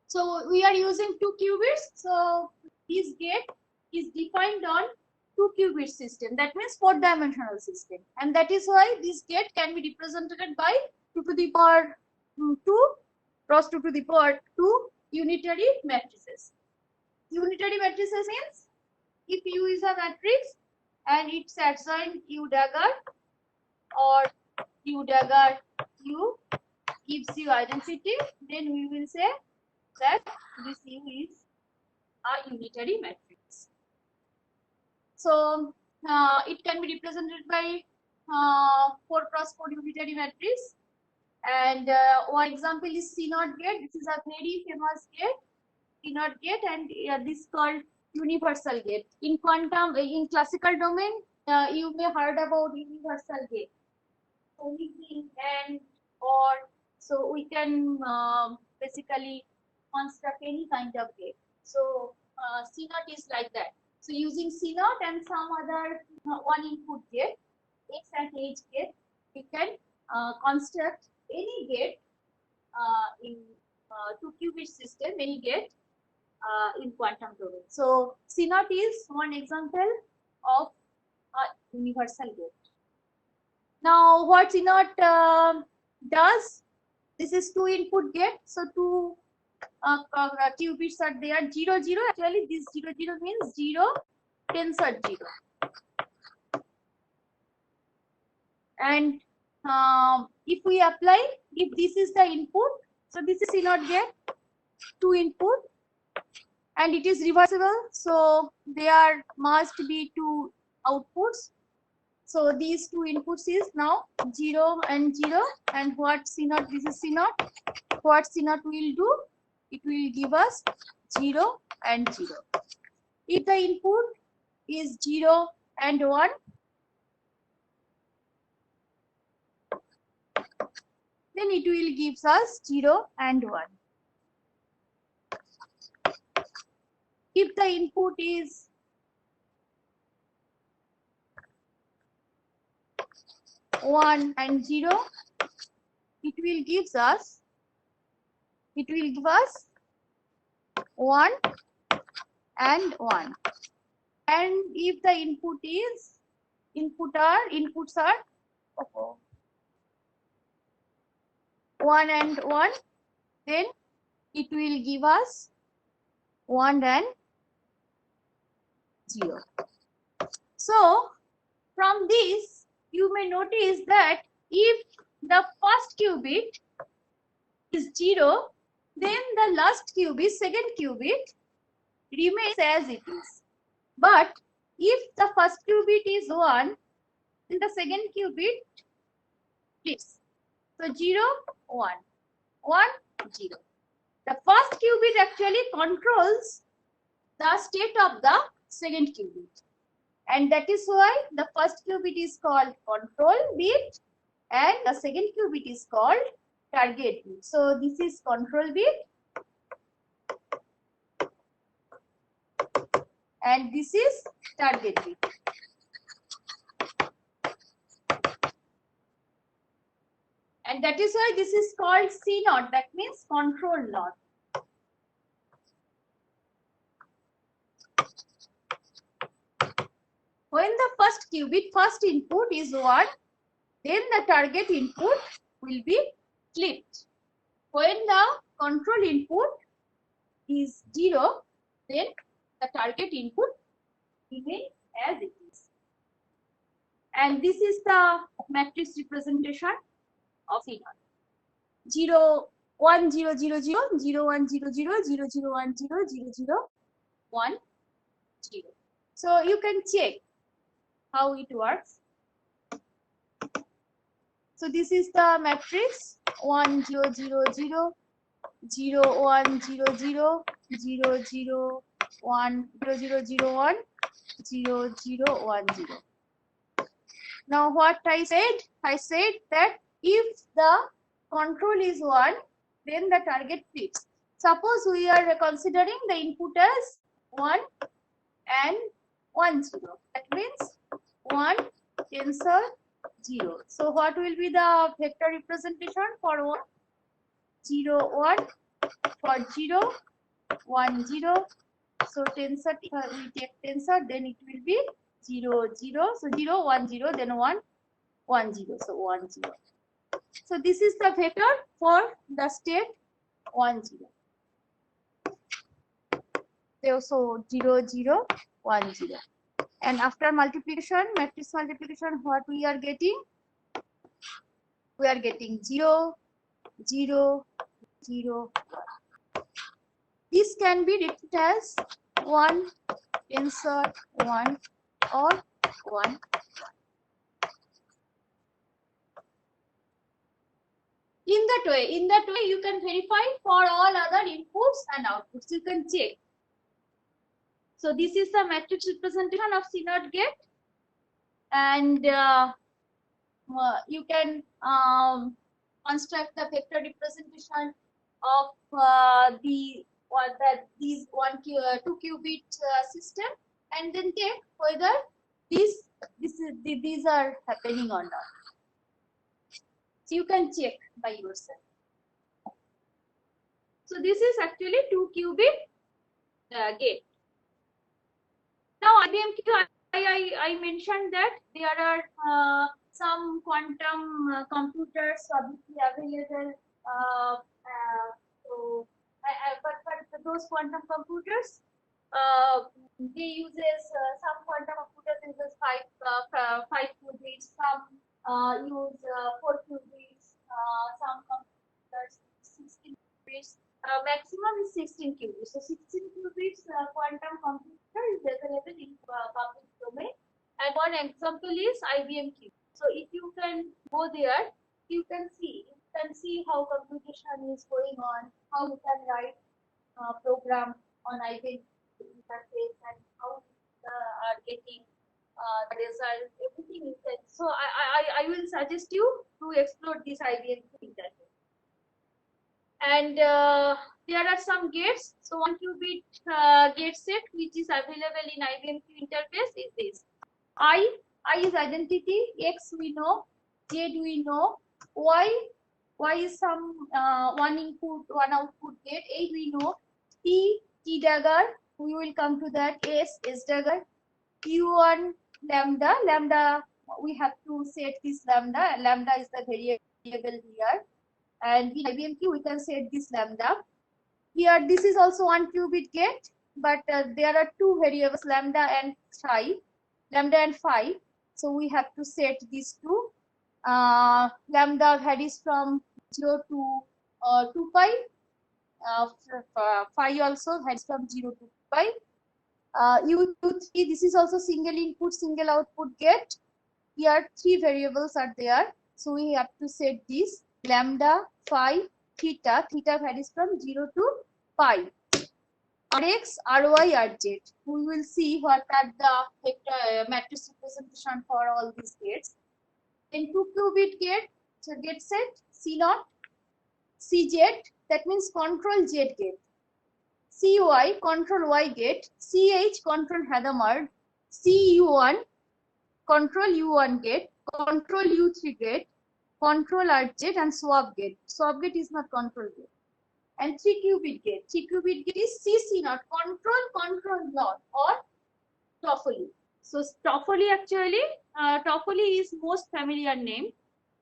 So, we are using 2 qubits. So, this gate is defined on 2 qubit system. That means 4-dimensional system. And that is why this gate can be represented by 2 to the power 2 cross 2 to the power 2 unitary matrices. Unitary matrices means if U is a matrix and its adjoint U dagger or U dagger U gives you identity, then we will say that this U is a unitary matrix. So it can be represented by 4 cross 4 unitary matrix. And one example is CNOT gate. This is a very famous gate, CNOT gate, and this is called universal gate. In quantum, in classical domain, you may heard about universal gate. So we can and or so we can basically construct any kind of gate. So CNOT is like that. So using CNOT and some other one input gate, X and H gate, we can construct any gate in 2 qubit system, any gate in quantum domain. So CNOT is one example of a universal gate. Now what CNOT does, this is 2 input gate. So 2 qubits are there, 0 0. Actually this 0 0 means 0 tensor 0. And if we apply, if this is the input, so this is CNOT gate, 2 input, and it is reversible, so there must be 2 outputs. So these 2 inputs is now 0 and 0, and what CNOT, this is CNOT, what CNOT will do, it will give us 0 and 0. If the input is 0 and 1, then it will gives us 0 and 1. If the input is 1 and 0, it will give us 1 and 1. And if the inputs are 1 and 1, then it will give us 1 and 0. So from this you may notice that if the first qubit is 0, then the last qubit, second qubit, remains as it is. But if the first qubit is 1, then the second qubit flips. So 0, 1, 1, 0. The first qubit actually controls the state of the second qubit. And that is why the first qubit is called control bit and the second qubit is called target bit. So this is control bit and this is target bit. And that is why this is called CNOT, that means control knot. When the first qubit, first input is 1, then the target input will be flipped. When the control input is 0, then the target input remains as it is. And this is the matrix representation of CNOT. 0, 1, 0, 0, 0, 0, 1, 0, 0, 0, 0, 1, 0, 0, 0, 1, 0. So you can check how it works. So this is the matrix 1, 0, 0, 0, 0, 1, 0, 0, 0, 0, 1, 0, 0, 0, 1, 0, 0, 1, 0. Now what I said that if the control is 1, then the target flips. Suppose we are considering the input as 1 and 1, 0. That means 1 tensor 0. So what will be the vector representation for 1? 0, 1, for 0, 1, 0. So tensor, we take tensor, then it will be 0, 0. So 0, 1, 0, then 1, 1, 0. So 1, 0. So this is the vector for the state 1, 0. So 0, 0, 1, 0. And after multiplication, matrix multiplication, what we are getting? We are getting 0, 0, 0, 1. This can be written as 1 tensor 1 or 1. In that way, you can verify for all other inputs and outputs. You can check. So this is the matrix representation of CNOT gate, and you can construct the vector representation of these 2 qubit system, and then check whether these are happening or not. So you can check by yourself. So this is actually 2 qubit gate. Now IBM-Q, I mentioned that there are some quantum computers publicly available. But those quantum computers, they uses some quantum computers uses 5 qubits, some use 4 qubits, some computers 16 qubits. Maximum is 16 qubits. So 16 qubits quantum computer is available in public domain. And one example is IBM-Q. So if you can go there, you can see how computation is going on, how you can write program on IBM interface, and how you are getting the result, everything you can. So I will suggest you to explore this IBM-Q interface. And there are some gates. So 1 qubit gate set which is available in IBM-Q interface is this. I is identity, X we know, Z we know, Y is some one input, one output gate, A we know, T dagger, we will come to that, S dagger, Q1 lambda we have to set this lambda is the variable here. And in IBM-Q, we can set this lambda. Here, this is also 1 qubit gate, but there are 2 variables, lambda and phi. So we have to set these 2. Lambda varies from 0 to 2 pi. Phi also varies from 0 to 2 pi. U3, this is also single input, single output gate. Here, 3 variables are there. So we have to set this. Lambda, phi, theta varies from 0 to pi. Rx, Ry, Rz. We will see what are the vector matrix representation for all these gates. Then 2 qubit gate, so gate set, C0, Cz, that means control Z gate. Cy, control Y gate. Ch, control Hadamard. Cu1, control U1 gate. Control U3 gate. Control Rz, and swap gate. Swap gate is not control gate. And 3 qubit gate. 3 qubit gate is CC0, control not, or Toffoli. So Toffoli actually, Toffoli is most familiar name.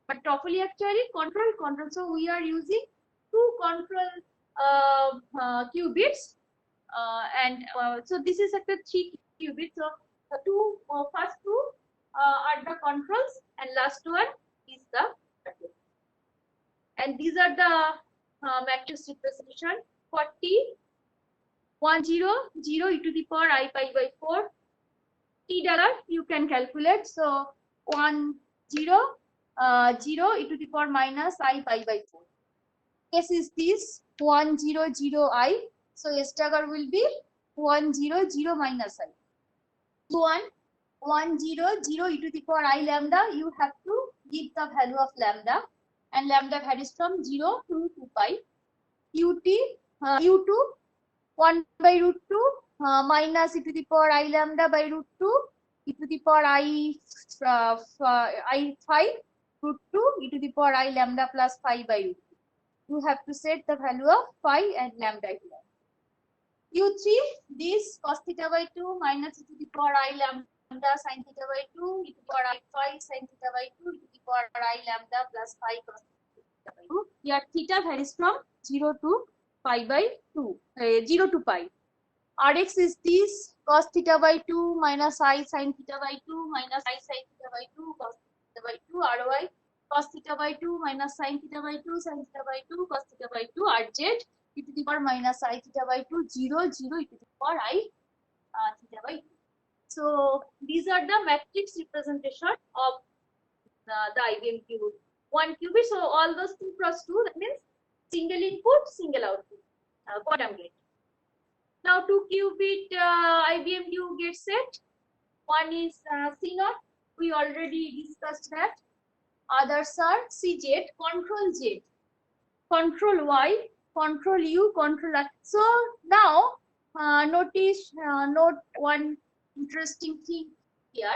but TOEFL actually control. So we are using two control qubits, and so this is like the 3 qubits. So the first two are the controls, and last one is the target. And these are the matrix representation: 40, 1 0 0 e to the power I pi by 4. T dollar you can calculate. So 1 0 0 e to the power minus I pi by 4. Case is this 1 0 0 I. So S dagger will be 1 0 0 minus I. 1 0 0 e to the power I lambda. You have to give the value of lambda, and lambda varies from 0 to 2 pi. U2 1 by root 2 minus e to the power I lambda by root 2 e to the power I 5 root 2 e to the power I lambda plus 5 by root 2. You have to set the value of phi and lambda here. U3, this cos theta by 2 minus e to the power I lambda sin theta by 2 e to the power I phi sin theta by 2 e to the power I lambda plus phi cos theta by 2. Here theta varies from 0 to pi by 2, 0 to pi. Rx is this cos theta by 2 minus I sin theta by 2 minus I sin theta by 2 cos theta by 2. Ry cos theta by 2 minus sin theta by 2 sin theta by 2 cos theta by 2. Rz e to the power minus I theta by 2 0 0 e to the power I theta by 2. So these are the matrix representation of the IBM qubit. One qubit, so all those 2 cross 2, that means single input, single output, quantum gate. Now 2 qubit IBM qubit set. One is C0, we already discussed that. Others are CZ, control Z, control Y, control U, control R. So now note one interesting thing here.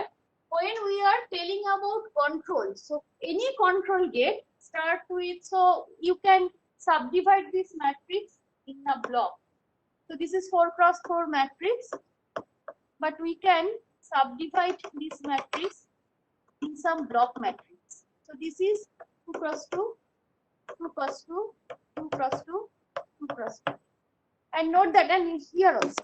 When we are telling about control, so any control gate start with, so you can subdivide this matrix in a block. So this is 4 cross 4 matrix, but we can subdivide this matrix in some block matrix. So this is 2 cross 2, 2 cross 2, 2 cross 2, 2 cross 2. And note that, and here also.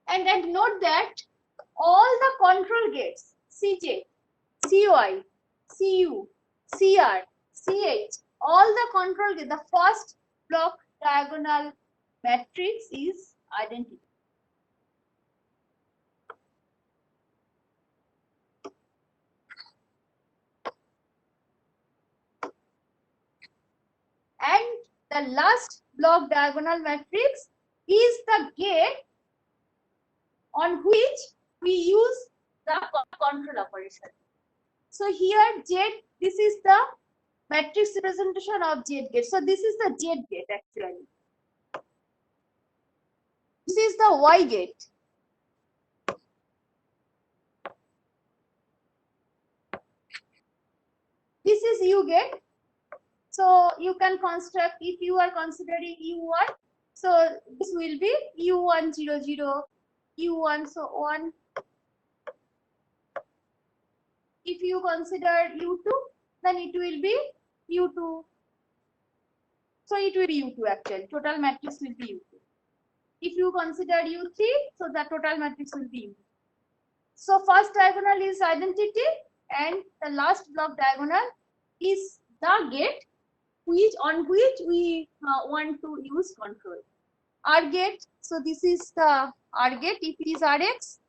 And note that all the control gates, CJ, CY, CU, CR, CH, all the control gates, the first block diagonal matrix is identity. And the last block diagonal matrix is the gate on which we use the control operation. So here Z, this is the matrix representation of Z gate. So this is the Z gate actually. This is the Y gate. This is U gate. So you can construct, if you are considering U1, so this will be U1 0 0, U1 so 1. If you consider U2, then it will be U2. So it will be U2 actually. Total matrix will be U2. If you consider U3, so the total matrix will be U2. So first diagonal is identity, and the last block diagonal is the gate on which we want to use control. R gate, so this is the R gate. If it is Rx,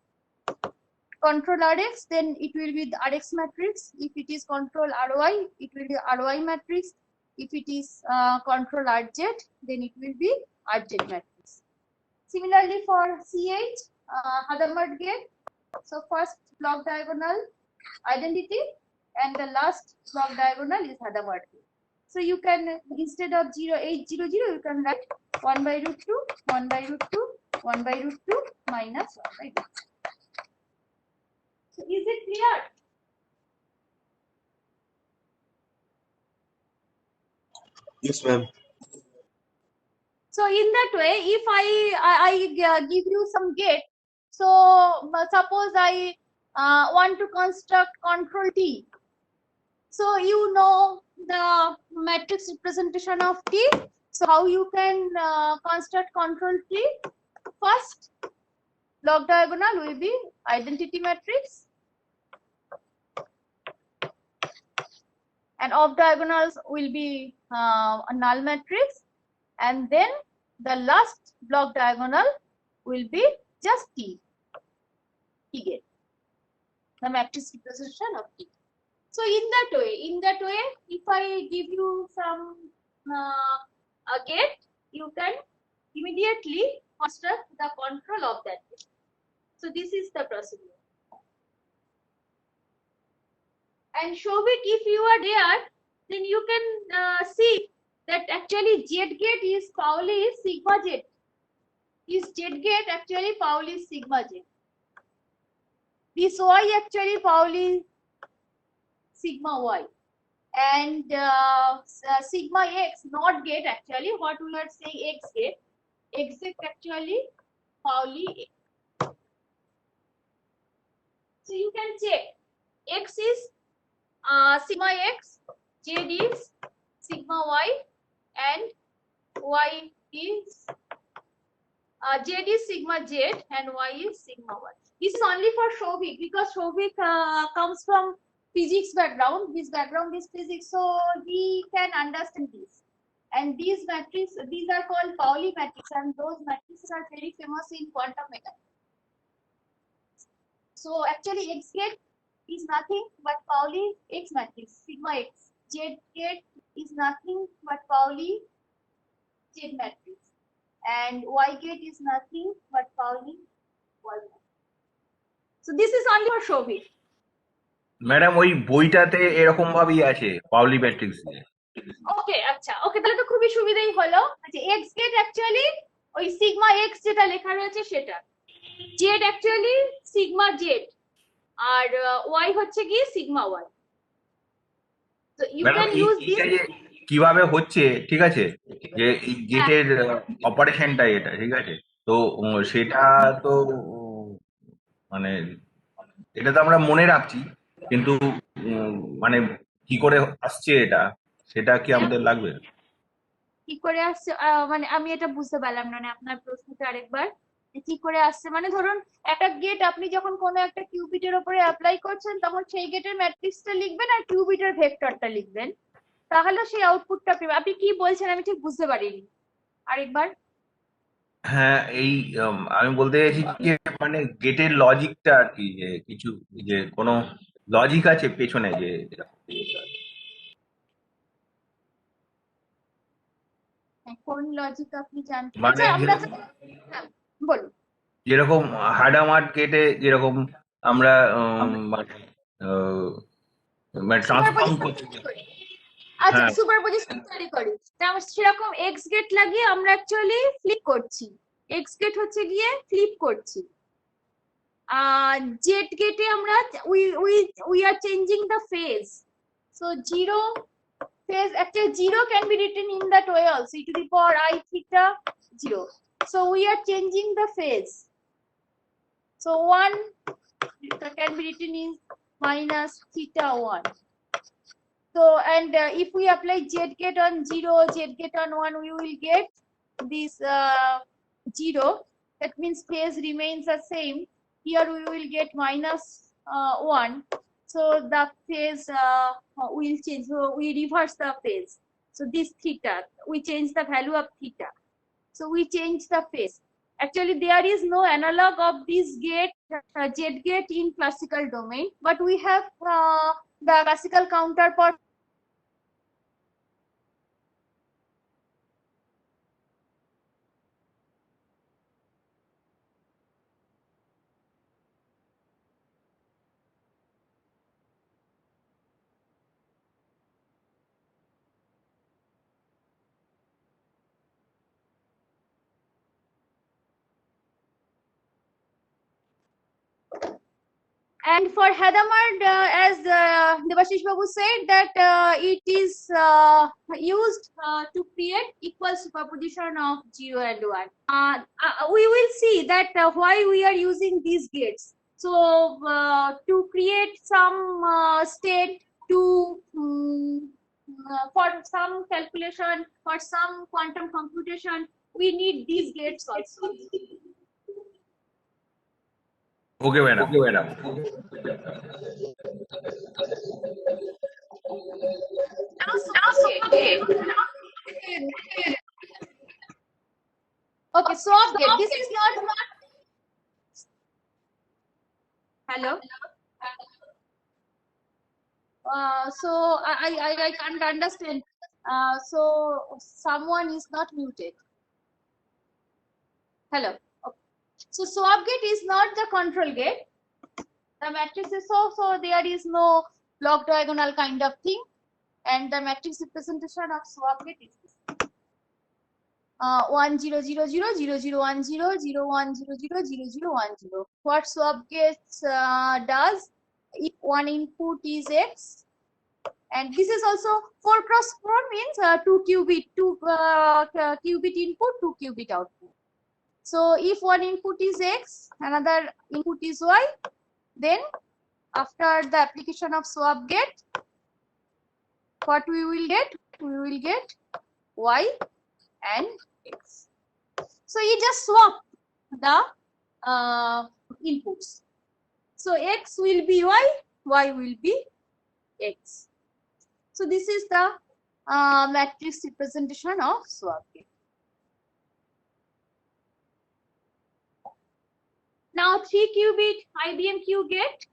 control Rx, then it will be the Rx matrix. If it is control Ry, it will be Ry matrix. If it is control Rz, then it will be Rz matrix. Similarly for CH, Hadamard gate, so first block diagonal identity and the last block diagonal is Hadamard gate. So you can, instead of 0800, you can write 1 by root 2, 1 by root 2, 1 by root 2 minus 1 by root 2. So is it clear? Yes, ma'am. So in that way, if I give you some gate, so suppose I want to construct control T. So you know the matrix representation of T. So how you can construct control T? First, log diagonal will be identity matrix, and off diagonals will be a null matrix, and then the last block diagonal will be just T gate, the matrix representation of T. So in that way, if I give you some a gate, you can immediately construct the control of that gate. So this is the procedure. And Shobik, if you are there, then you can see that actually Z gate is Pauli sigma Z. Is Z gate actually Pauli sigma Z. This Y actually Pauli sigma Y. And sigma X not gate actually, what we are saying X gate actually Pauli X. So you can check X is sigma X, Z is sigma Y, and Y is Z is sigma Z and Y is sigma Y. This is only for Shobik because Shobik comes from physics background. His background is physics, so he can understand this. And these matrices, these are called Pauli matrices, and those matrices are very famous in quantum mechanics. So actually, X gate is nothing but Pauli X matrix, sigma X. Z gate is nothing but Pauli Z matrix, and Y gate is nothing but Pauli Y matrix. So this is only for Shobik. Madam ওই বইটাতে এরকম ভাবেই আছে Paoli matrix দিয়ে। ওকে আচ্ছা, ওকে তাহলে তো খুবই সুবিধাই হলো। আচ্ছা, এক্স গেট অ্যাকচুয়ালি ওই সিগমা এক্স যেটা লেখা রয়েছে সেটা, জেড অ্যাকচুয়ালি সিগমা জেড, আর ওয়াই হচ্ছে কি সিগমা ওয়াই। তো ইউ ক্যান ইউজ দিস। কিভাবে হচ্ছে ঠিক আছে, যে এই গেটের অপারেশনটা এটা ঠিক আছে, তো সেটা তো মানে এটা তো আমরা মনে রাখছি, কিন্তু মানে কি করে আসছে এটা, সেটা কি আমাদের লাগবে? কি করে আসছে মানে আমি এটা বুঝতে পারলাম না, মানে আপনার প্রশ্নটা আরেকবার কি করে আসছে। মানে ধরুন একটা গেট আপনি যখন কোনো একটা কিউবিটের উপরে অ্যাপ্লাই করছেন, তখন সেই গেটের ম্যাট্রিক্সটা লিখবেন আর কিউবিটের ভেক্টরটা লিখবেন, তাহলে সেই আউটপুটটা পাবেন। আপনি কি বলছেন আমি ঠিক বুঝতে পারিনি, আরেকবার। হ্যাঁ, এই আমি বলতে চাইছি যে মানে গেটের লজিকটা আর কি, যে কিছু যে কোনো লজিক আছে পেছনে, যে কোন লজিক আপনি জানতে মানে চান? আমরা বলুন। যেরকম হাডামার্ট গেটে যেরকম আমরা মানে ট্রান্সফর্ম করছি। আচ্ছা, হ্যাঁ, সুপারপজিশন তৈরি করি, সেরকম এক্স গেট লাগিয়ে আমরা অ্যাকচুয়ালি ফ্লিপ করছি। এক্স গেট হচ্ছে গিয়ে ফ্লিপ করছি। জেড গেটে আমরা we are changing the phase. So zero phase, actually 0 can be written in that way also, e to the power I theta 0. So we are changing the phase. So 1 can be written in minus theta 1. So and if we apply z gate on 0, z gate on 1, we will get this 0. That means phase remains the same. Here we will get minus 1. So the phase will change. So we reverse the phase. So this theta, we change the value of theta. So we change the phase. Actually, there is no analog of this gate, Z gate, in classical domain, but we have the classical counterpart. And for Hadamard, as Devashish Babu said, that it is used to create equal superposition of 0 and 1. We will see that why we are using these gates. So to create some state to for some calculation, for some quantum computation, we need these gates also. Okay, madam. Okay, swap gate. This is not. Hello. So I can't understand. So someone is not muted. Hello. Okay. So swap gate is not the control gate. The matrix is so there is no block diagonal kind of thing, and the matrix representation of swap gate is this. 1 0 0 0 0 0 1 0 0 1 0 0 0 0 1 0. What swap gates does, if one input is x, and this is also 4 cross 4 means 2 qubit, 2 qubit input, 2 qubit output. So if one input is x, another input is y, then after the application of swap gate, what we will get? We will get y and x. So you just swap the inputs. So x will be y, y will be x. So this is the matrix representation of swap gate. Now 3 qubit IBM Q gate,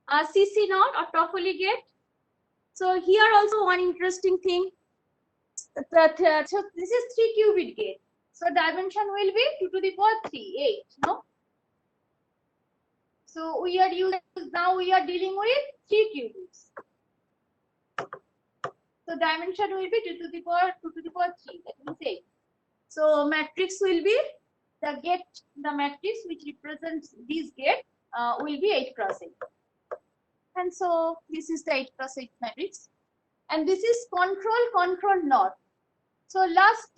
CC naught or Toffoli gate. So here also one interesting thing. So this is 3 qubit gate. So dimension will be 2 to the power 3, 8. No. So we are dealing with 3 qubits. So dimension will be 2 to the power 3. That means 8. So matrix will be the matrix which represents this gate will be 8 cross 8. And so this is the 8 cross 8 matrix. And this is control NOT. So last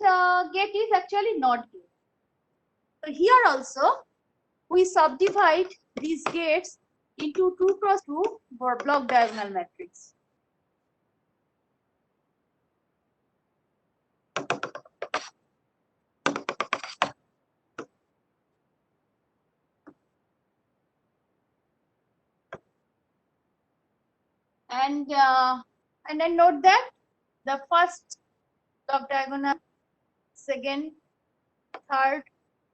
gate is actually NOT gate. So here also we subdivide these gates into 2 cross 2 for block diagonal matrix. And then note that the first block diagonal, second, third,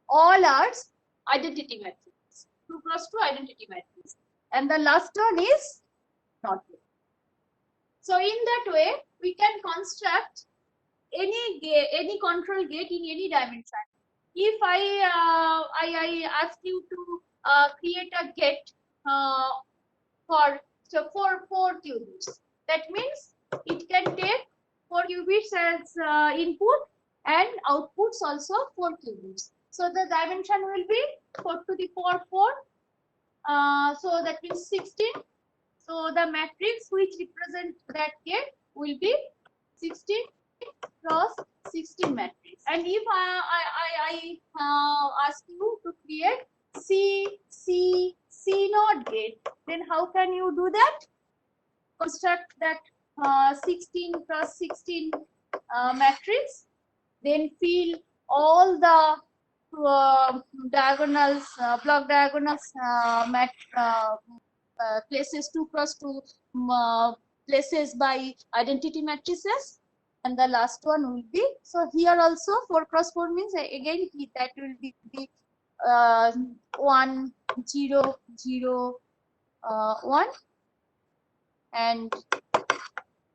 all are identity matrix. 2 cross 2 identity matrix. And the last one is not gate. So in that way, we can construct any control gate in any dimension. If I ask you to create a gate for 4 qubits, that means it can take 4 qubits as input and outputs also 4 qubits. So the dimension will be 4 to the power 4. So that means 16. So the matrix which represents that gate will be 16 cross 16 matrix. And if I ask you to create C naught gate, then how can you do that? Construct that 16 cross 16 matrix, then fill all the diagonals, block diagonals, places 2 cross 2 places by identity matrices, and the last one will be, so here also 4 cross 4 means again that will be 1 0 0 1, and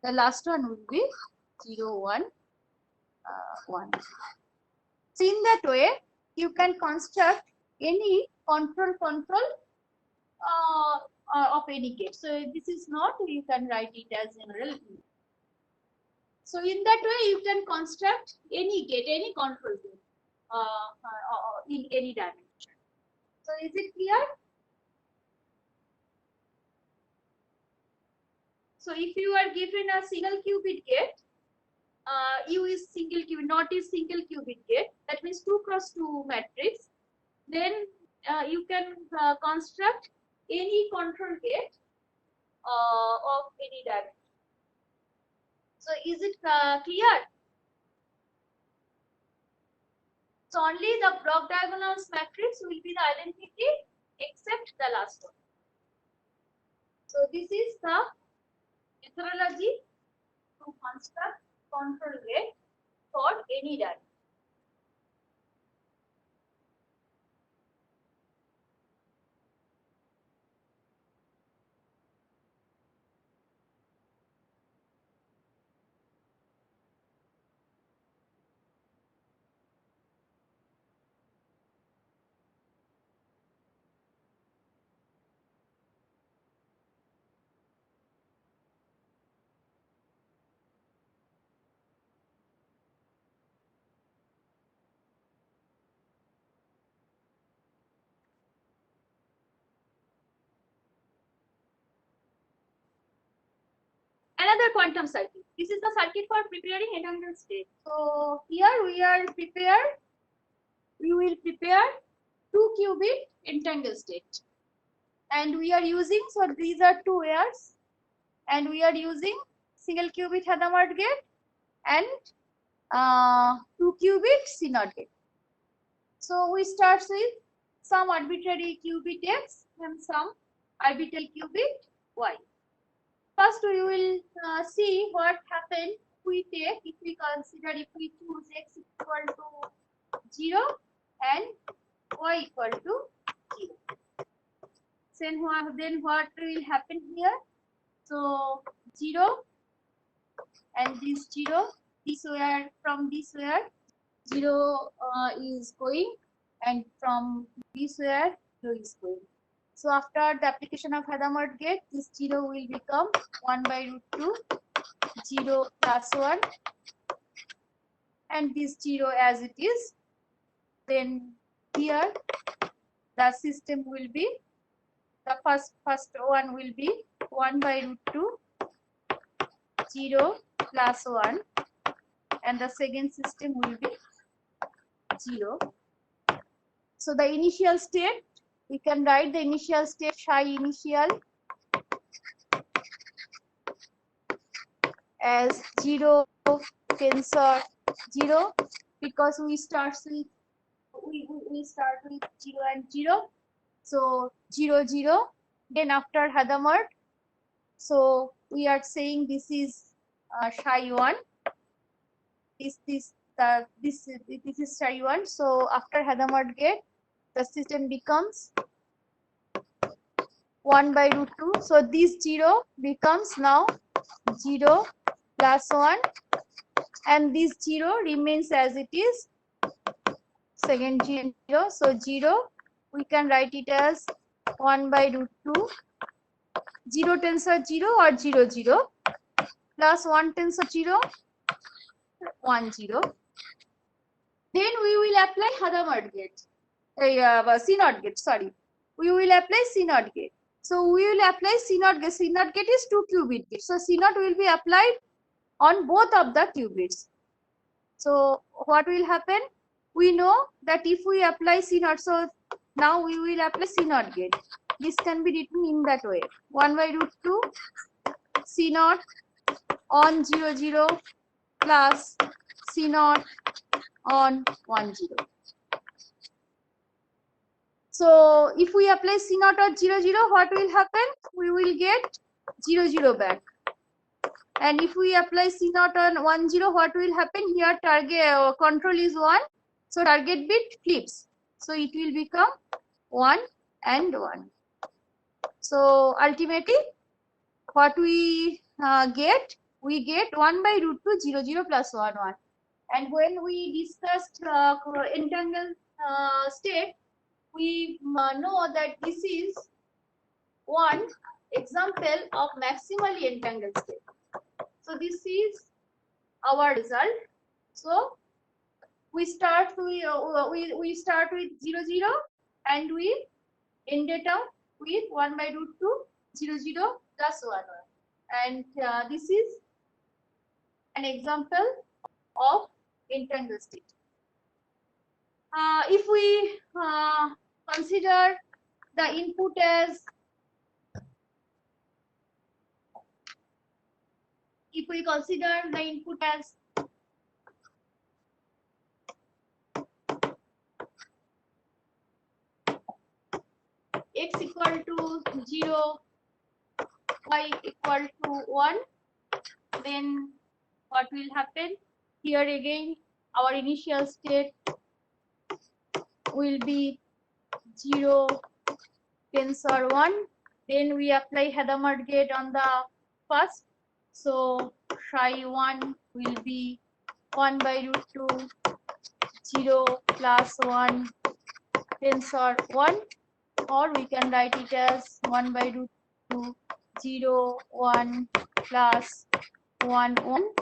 the last one will be 0 1 1. So in that way you can construct any control of any gate. So this is not, you can write it as general. So in that way you can construct any gate, any control gate in any dimension. So is it clear? So if you are given a single qubit gate, U is single qubit, not is single qubit gate, that means 2 cross 2 matrix, then you can construct any control gate of any diameter. So is it clear? So only the block diagonals matrix will be the identity except the last one. So this is the methodology to construct control gate for any diameter. Another quantum circuit. This is the circuit for preparing entangled state. So here we will prepare 2 qubit entangled state. And we are using, so these are 2 wires, and we are using single qubit Hadamard gate and 2 qubit CNOT gate. So we start with some arbitrary qubit X and some arbitrary qubit Y. First, we will see what happens if we consider, if we choose X equal to 0 and Y equal to 0. Then what will happen here? So 0 and this 0, this where, from this where 0 is going, and from this where 0 is going. So after the application of Hadamard gate, this 0 will become 1 by root 2, 0 plus 1, and this 0 as it is. Then here the system will be, the first one will be 1 by root 2, 0 plus 1, and the second system will be 0. So the initial state, we can write the initial state psi initial as 0 tensor 0, because we start with 0 and 0. So 0 0. Then after Hadamard, so we are saying this is psi 1. This is psi 1. So after Hadamard gate, the system becomes 1 by root 2. So this 0 becomes now 0 plus 1, and this 0 remains as it is, second 0. So 0, we can write it as 1 by root 2, 0 tensor 0 or 0 0, plus 1 tensor 0, 1 0. Then we will apply Hadamard gate. CNOT gate, sorry. We will apply CNOT gate. So we will apply CNOT gate. CNOT gate is 2 qubit gate. So CNOT will be applied on both of the qubits. So what will happen? We know that if we apply CNOT, so now we will apply CNOT gate. This can be written in that way. 1 by root 2 CNOT on 0 0 plus CNOT on 1 0. So if we apply CNOT on 0 0, what will happen? We will get 0 0 back. And if we apply CNOT on 1 0, what will happen? Here target control is 1, so target bit flips. So it will become 1 and 1. So ultimately, what we get? We get 1 by root 2 0 0 plus 1 1. And when we discussed entangled state, we know that this is one example of maximally entangled state. So this is our result. So we start with 0 0 and we ended up with 1 by root 2 0 0 plus 1 1. And this is an example of entangled state. If we consider the input as x equal to 0, y equal to 1, then what will happen? Here again, our initial state will be 0, tensor 1. Then we apply Hadamard gate on the first. So psi 1 will be 1 by root 2, 0 plus 1 tensor 1, or we can write it as 1 by root 2, 0, 1 plus 1, 1.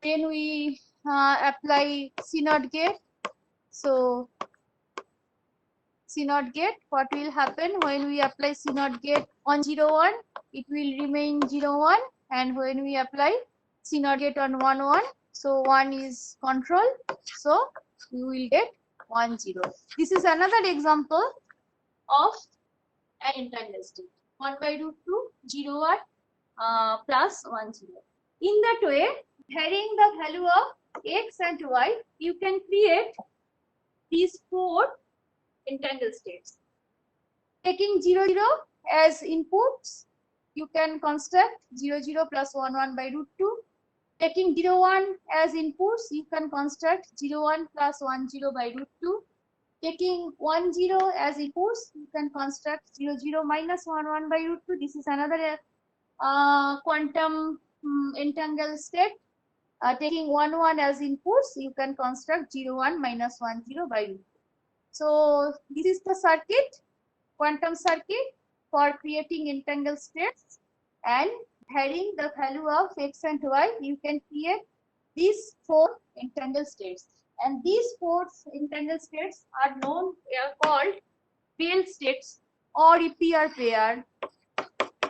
Then we apply CNOT gate. So CNOT gate, what will happen when we apply CNOT gate on 0, 1? It will remain 0, 1, and when we apply CNOT gate on 1, 1, so 1 is control, so we will get 1, 0. This is another example of an entangled state. 1 by root 2, 0, 1 plus 1, 0. In that way, varying the value of x and y, you can create these 4 entangled states. Taking 0, 0 as inputs, you can construct 0, 0 plus 1, 1 by root 2. Taking 0, 1 as inputs, you can construct 0, 1 plus 1, 0 by root 2. Taking 1, 0 as inputs, you can construct 0, 0 minus 1, 1 by root 2. This is another quantum entangled state. Taking 1, 1 as inputs, you can construct 0, 1 minus 1, 0 by root 2. So this is the circuit, quantum circuit for creating entangled states, and varying the value of x and y, you can create these 4 entangled states. And these 4 entangled states are called Bell states or EPR pair,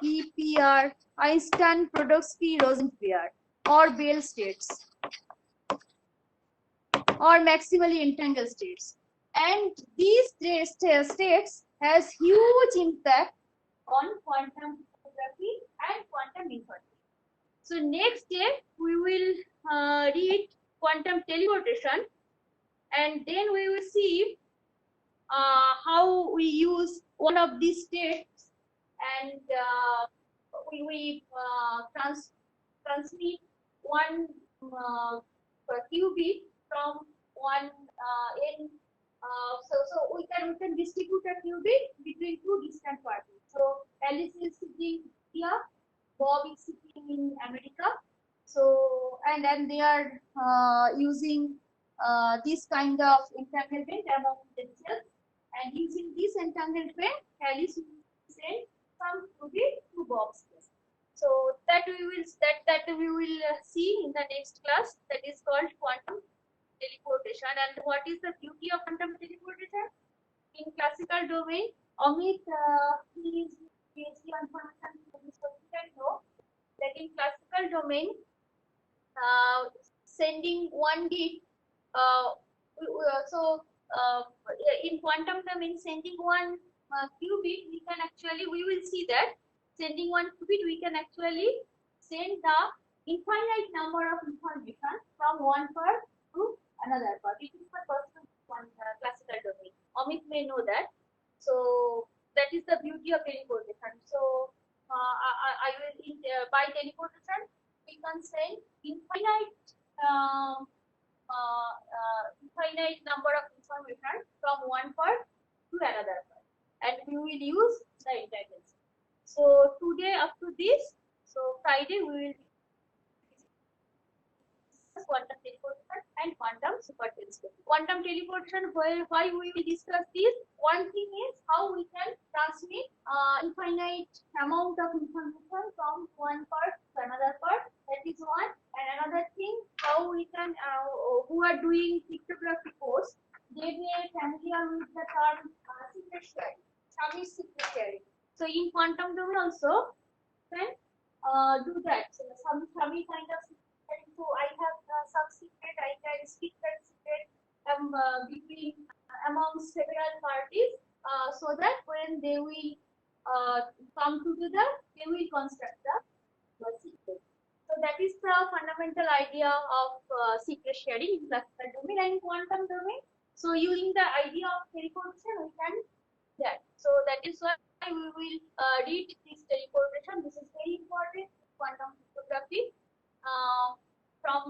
EPR, Einstein-Podolsky-Rosen pair, or Bell states, or maximally entangled states. And these states has huge impact on quantum cryptography and quantum information. So next day we will read quantum teleportation, and then we will see how we use one of these states, and we transmit one qubit from one n. So we can distribute a qubit between 2 distant parties. So Alice is sitting here, Bob is sitting in America. So and then they are using this kind of entanglement among themselves, and using this entanglement, Alice will send some qubit to Bob's place. So that we will see in the next class. That is called quantum teleportation. And what is the beauty of quantum teleportation? In classical domain, Amit he is PhD on quantum teleportation. Know that in classical domain, sending one bit. In quantum domain, sending one qubit, we will see that sending one qubit, we can actually send the infinite number of information from one part to another part. It is the personal classical domain. Amit may know that. So that is the beauty of teleportation. So I will by teleportation we can send infinite number of information from one part to another part, and we will use the integral. So today up to this, so Friday we will discuss quantum teleportation and quantum supertelescope. Quantum teleportation, why we will discuss this? One thing is how we can transmit infinite amount of information from one part to another part. That is one. And another thing, how we can who are doing cryptography course, they may familiar with the term secret sharing. Some is secret sharing. So in quantum domain also, then do that. So some kind of secret. So I have some secret. I can speak that secret between among several parties, so that when they will come together, they will construct the secret. So that is the fundamental idea of secret sharing in classical domain and quantum domain. So using the idea of teleportation, we can do that. So that is why we will read this teleportation. This is very important. Quantum cryptography from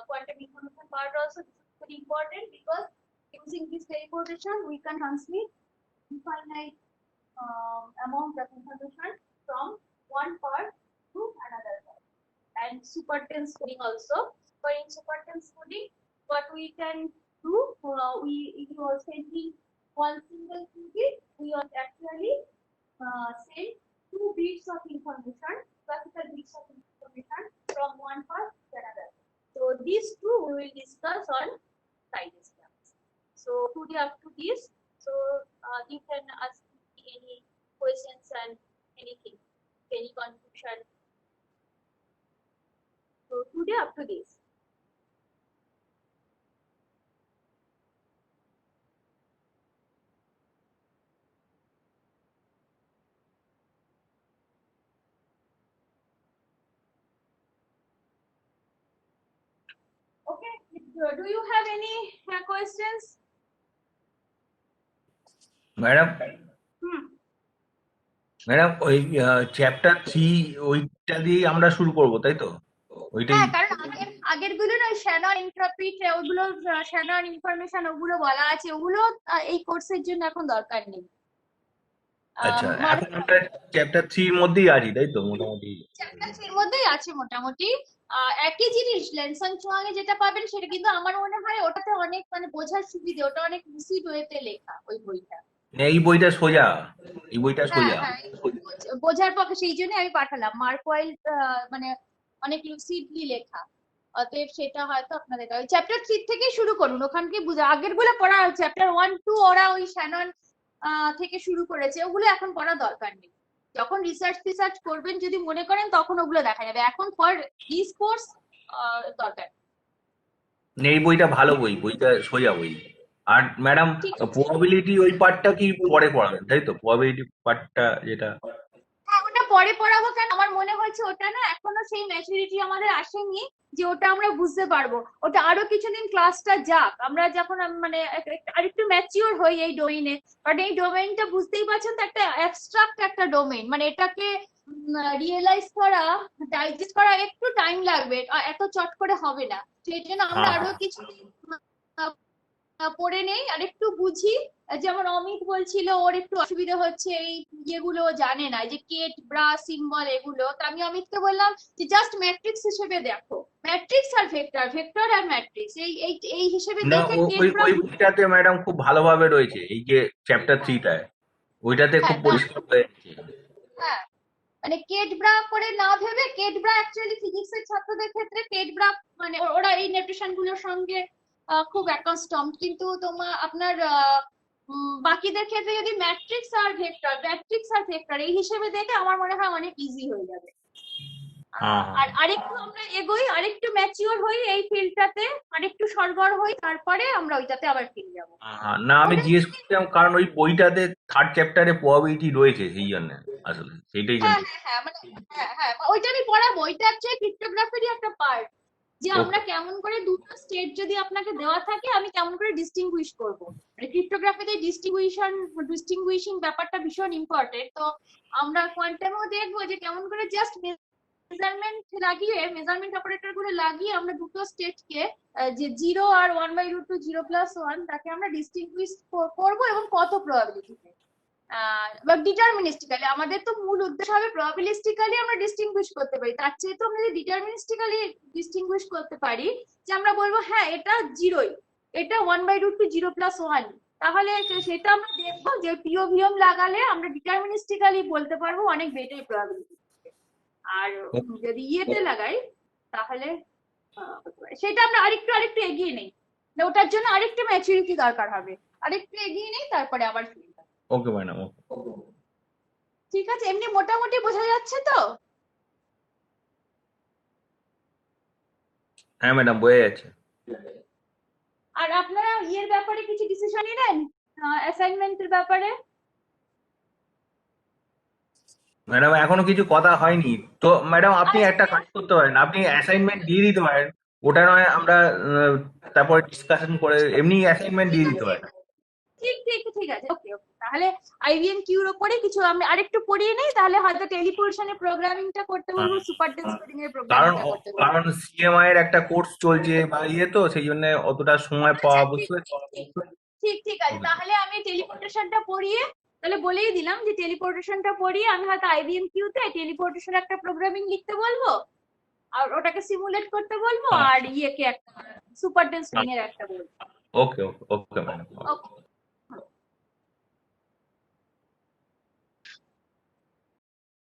quantum information part also. This is very important because using this teleportation, we can transmit infinite amount of information from one part to another part. And supertense coding also. So in supertense coding, what we can do, if you are sending one single qubit, we are actually send 2 bits of information, classical bits of information from one part to another. So these two we will discuss on Friday's class. So today up to this, so you can ask me any questions and anything, any confusion. So today up to this. Okay. Do you have any questions? Madam Hmm. Madam ওই chapter 3 ওইটা দিয়ে আমরা শুরু করব, তাই তো? ওইটাই। হ্যাঁ, কারণ আগের গুলো না শ্যানন ইন্টারপ্রিট ওগুলো শ্যানন ইনফরমেশন ওগুলো বলা আছে, ওগুলো এই কোর্সের জন্য এখন দরকার নেই। আচ্ছা, এখন আমরা চ্যাপ্টার 3 এর মধ্যেই আছি, তাই তো? মোটামুটি চ্যাপ্টার 3 এর মধ্যেই আছে মোটামুটি। একই জিনিস লেনসন চুয়াং এ যেটা পাবেন সেটা, কিন্তু আমার মনে হয় ওটাতে অনেক মানে বোঝার সুবিধে, ওটা অনেক লুসিড ওয়েতে লেখা ওই বইটা। এই বইটা সোজা, এই বইটা সোজা বোঝার পক্ষে, সেই জন্য আমি পাঠালাম। মার্ক ওয়াইল্ড মানে অনেক লুসিডলি লেখা, অতএব সেটা হয়তো আপনাদের ওই চ্যাপ্টার 3 থেকে শুরু করুন, ওখান থেকে বুঝা। আগের গুলো পড়া চ্যাপ্টার 1 2 ওরা ওই শ্যানন থেকে শুরু করেছে, ওগুলো এখন পড়া দরকার নেই। যখন রিসার্চ করবেন যদি মনে করেন তখন ওগুলো দেখা যাবে, এখন ফর দিস কোর্স দরকার। এই বইটা ভালো বই, বইটা সোজা বই। আর ম্যাডাম প্রবাবিলিটি ওই পার্টটা কি পরে পড়াবেন, তাই তো? প্রবাবিলিটি পার্টটা যেটা, হ্যাঁ ওটা পরে পড়াবো। কেন আমার মনে হচ্ছে ওটা না এখনো সেই ম্যাচুরিটি আমাদের আসেনি যে ওটা আমরা বুঝতে পারবো। ওটা আরো কিছুদিন ক্লাসটা যাক, আমরা যখন মানে আরেকটু ম্যাচিওর হই এই ডোমেইনে। বাট এই ডোমেইনটা বুঝতেই পারছেন তো একটা অ্যাবস্ট্রাক্ট একটা ডোমেইন, মানে এটাকে রিয়েলাইজ করা, ডাইজেস্ট করা একটু টাইম লাগবে, এত চট করে হবে না। সেই জন্য আমরা আরো কিছুদিন পড়ে নেই আর একটু বুঝি। যেমন অমিত বলছিল ওর একটু অসুবিধা হচ্ছে, এই ইয়েগুলো জানে না, যে কেট ব্রা সিম্বল এগুলো। তো আমি অমিতকে বললাম যে জাস্ট ম্যাট্রিক্স হিসেবে দেখো, ম্যাট্রিক্স আর ভেক্টর, ভেক্টর আর ম্যাট্রিক্স এই হিসেবে দেখে ওই বইটাতে ম্যাডাম খুব ভালোভাবে রয়েছে, এই যে চ্যাপ্টার 3টায় ওইটাতে খুব পরিষ্কার হয়েছে। হ্যাঁ, মানে কেট ব্রা করে না ভেবে, কেট ব্রা অ্যাকচুয়ালি ফিজিক্সের ছাত্রদের ক্ষেত্রে কেট ব্রা মানে ওরা এই নোটেশন গুলোর সঙ্গে খুব অ্যাকাস্টমড, কিন্তু আপনার বাকিদের ক্ষেত্রে যদি ম্যাট্রিক্স আর ভেক্টর এই হিসেবে দেখে আমার মনে হয় অনেক ইজি হয়ে যাবে। আর আরেকটু আমরা এগোই, আরেকটু ম্যাচিওর হই এই ফিল্ডটাতে, আরেকটু সরগর হই, তারপরে আমরা ওইটাতে আবার ফিরে যাবো। না আমি জিজ্ঞেস করছিলাম কারণ ওই বইটাতে 3rd চ্যাপ্টারে প্রবাবিলিটি রয়েছে, সেই জন্য আসলে সেটাই জানি। হ্যাঁ মানে হ্যাঁ ওইটা আমি পড়াবো। ওইটা হচ্ছে ক্রিপ্টোগ্রাফিরই একটা পার্ট, যে আমরা কেমন করে দুটো স্টেট যদি আপনাকে দেওয়া থাকে আমি কেমন করে ডিস্টিংগুইশ করব। মানে ক্রিপ্টোগ্রাফিতে ডিস্টিংগুইশিং ব্যাপারটা ভীষণ ইম্পর্টেন্ট। তো আমরা কোয়ান্টামও দেখবো যে কেমন করে জাস্ট মেজারমেন্ট অপারেটর গুলো লাগিয়ে আমরা দুটো স্টেটকে, যে 0 আর 1/√2 0+1, তাকে আমরা ডিস্টিংগুইশ করব এবং কত প্রবাবিলিটিতে বা ডিটারমিনিস্টিক্যালি। আমাদের তো মূল উদ্দেশ্য হবে প্রবাবিলিস্টিক্যালি আমরা ডিস্টিংগুইশ করতে পারি, তার চেয়ে তো আমরা যদি ডিটারমিনিস্টিক্যালি ডিস্টিংগুইশ করতে পারি, যে আমরা বলবো হ্যাঁ এটা 0, এটা 1/√2 0+1, তাহলে সেটা আমরা দেখবো যে পিওভিএম লাগালে আমরা ডিটারমিনিস্টিক্যালি বলতে পারবো অনেক বেটার প্রবাবিলিটি। আর যদি ইয়েতে লাগাই তাহলে সেটা আমরা আরেকটু এগিয়ে নেই, ওটার জন্য আরেকটু ম্যাচুরিটি দরকার হবে, আরেকটু এগিয়ে নেই তারপরে আবার ফিরে। ওকে ম্যাডাম, ঠিক আছে, এমনি মোটামুটি বোঝা যাচ্ছে তো? হ্যাঁ ম্যাডাম বোঝা যাচ্ছে। আর আপনারা ইয়ের ব্যাপারে কিছু ডিসিশন নিলেন অ্যাসাইনমেন্টের ব্যাপারে? ম্যাডাম এখনো কিছু কথা হয়নি তো। ম্যাডাম আপনি একটা কাজ করতে পারেন, আপনি অ্যাসাইনমেন্ট দিয়ে দিতে পারেন, ওটা নয় আমরা তারপরে ডিসকাশন করে এমনি অ্যাসাইনমেন্ট দিয়ে দিতে পারেন। ঠিক ঠিক ঠিক আছে, ওকে ওকে। তাহলে আইবিএম কিউর উপরে কিছু আমি আরেকটু পড়িয়ে নেই, তাহলে হয়তো টেলিপোর্শনের প্রোগ্রামিংটা করতে বলবো, সুপার ডেসপেরিং এর কারণ প্রোগ্রামিংটা করতে বলবো। কারণ সিএমআই এর একটা কোর্স চলছে বা ইয়ে, তো সেই জন্য অতটা সময় পাওয়া আচ্ছা, ঠিক বুঝতে ঠিক ঠিক ঠিক ঠিক আছে। তাহলে আমি টেলিপোর্টেশনটা পড়িয়ে তাহলে বলেই দিলাম যে টেলিপোর্টেশনটা পড়িয়ে আমি হয়তো আইবিএম কিউতে টেলিপোর্টেশন একটা প্রোগ্রামিং লিখতে বলবো, আর ওটাকে সিমুলেট করতে বলবো, আর ইয়েকে একটা সুপার ডেসপেরিং এর একটা বলবো। ওকে ওকে ওকে ম্যাডাম। ওকে।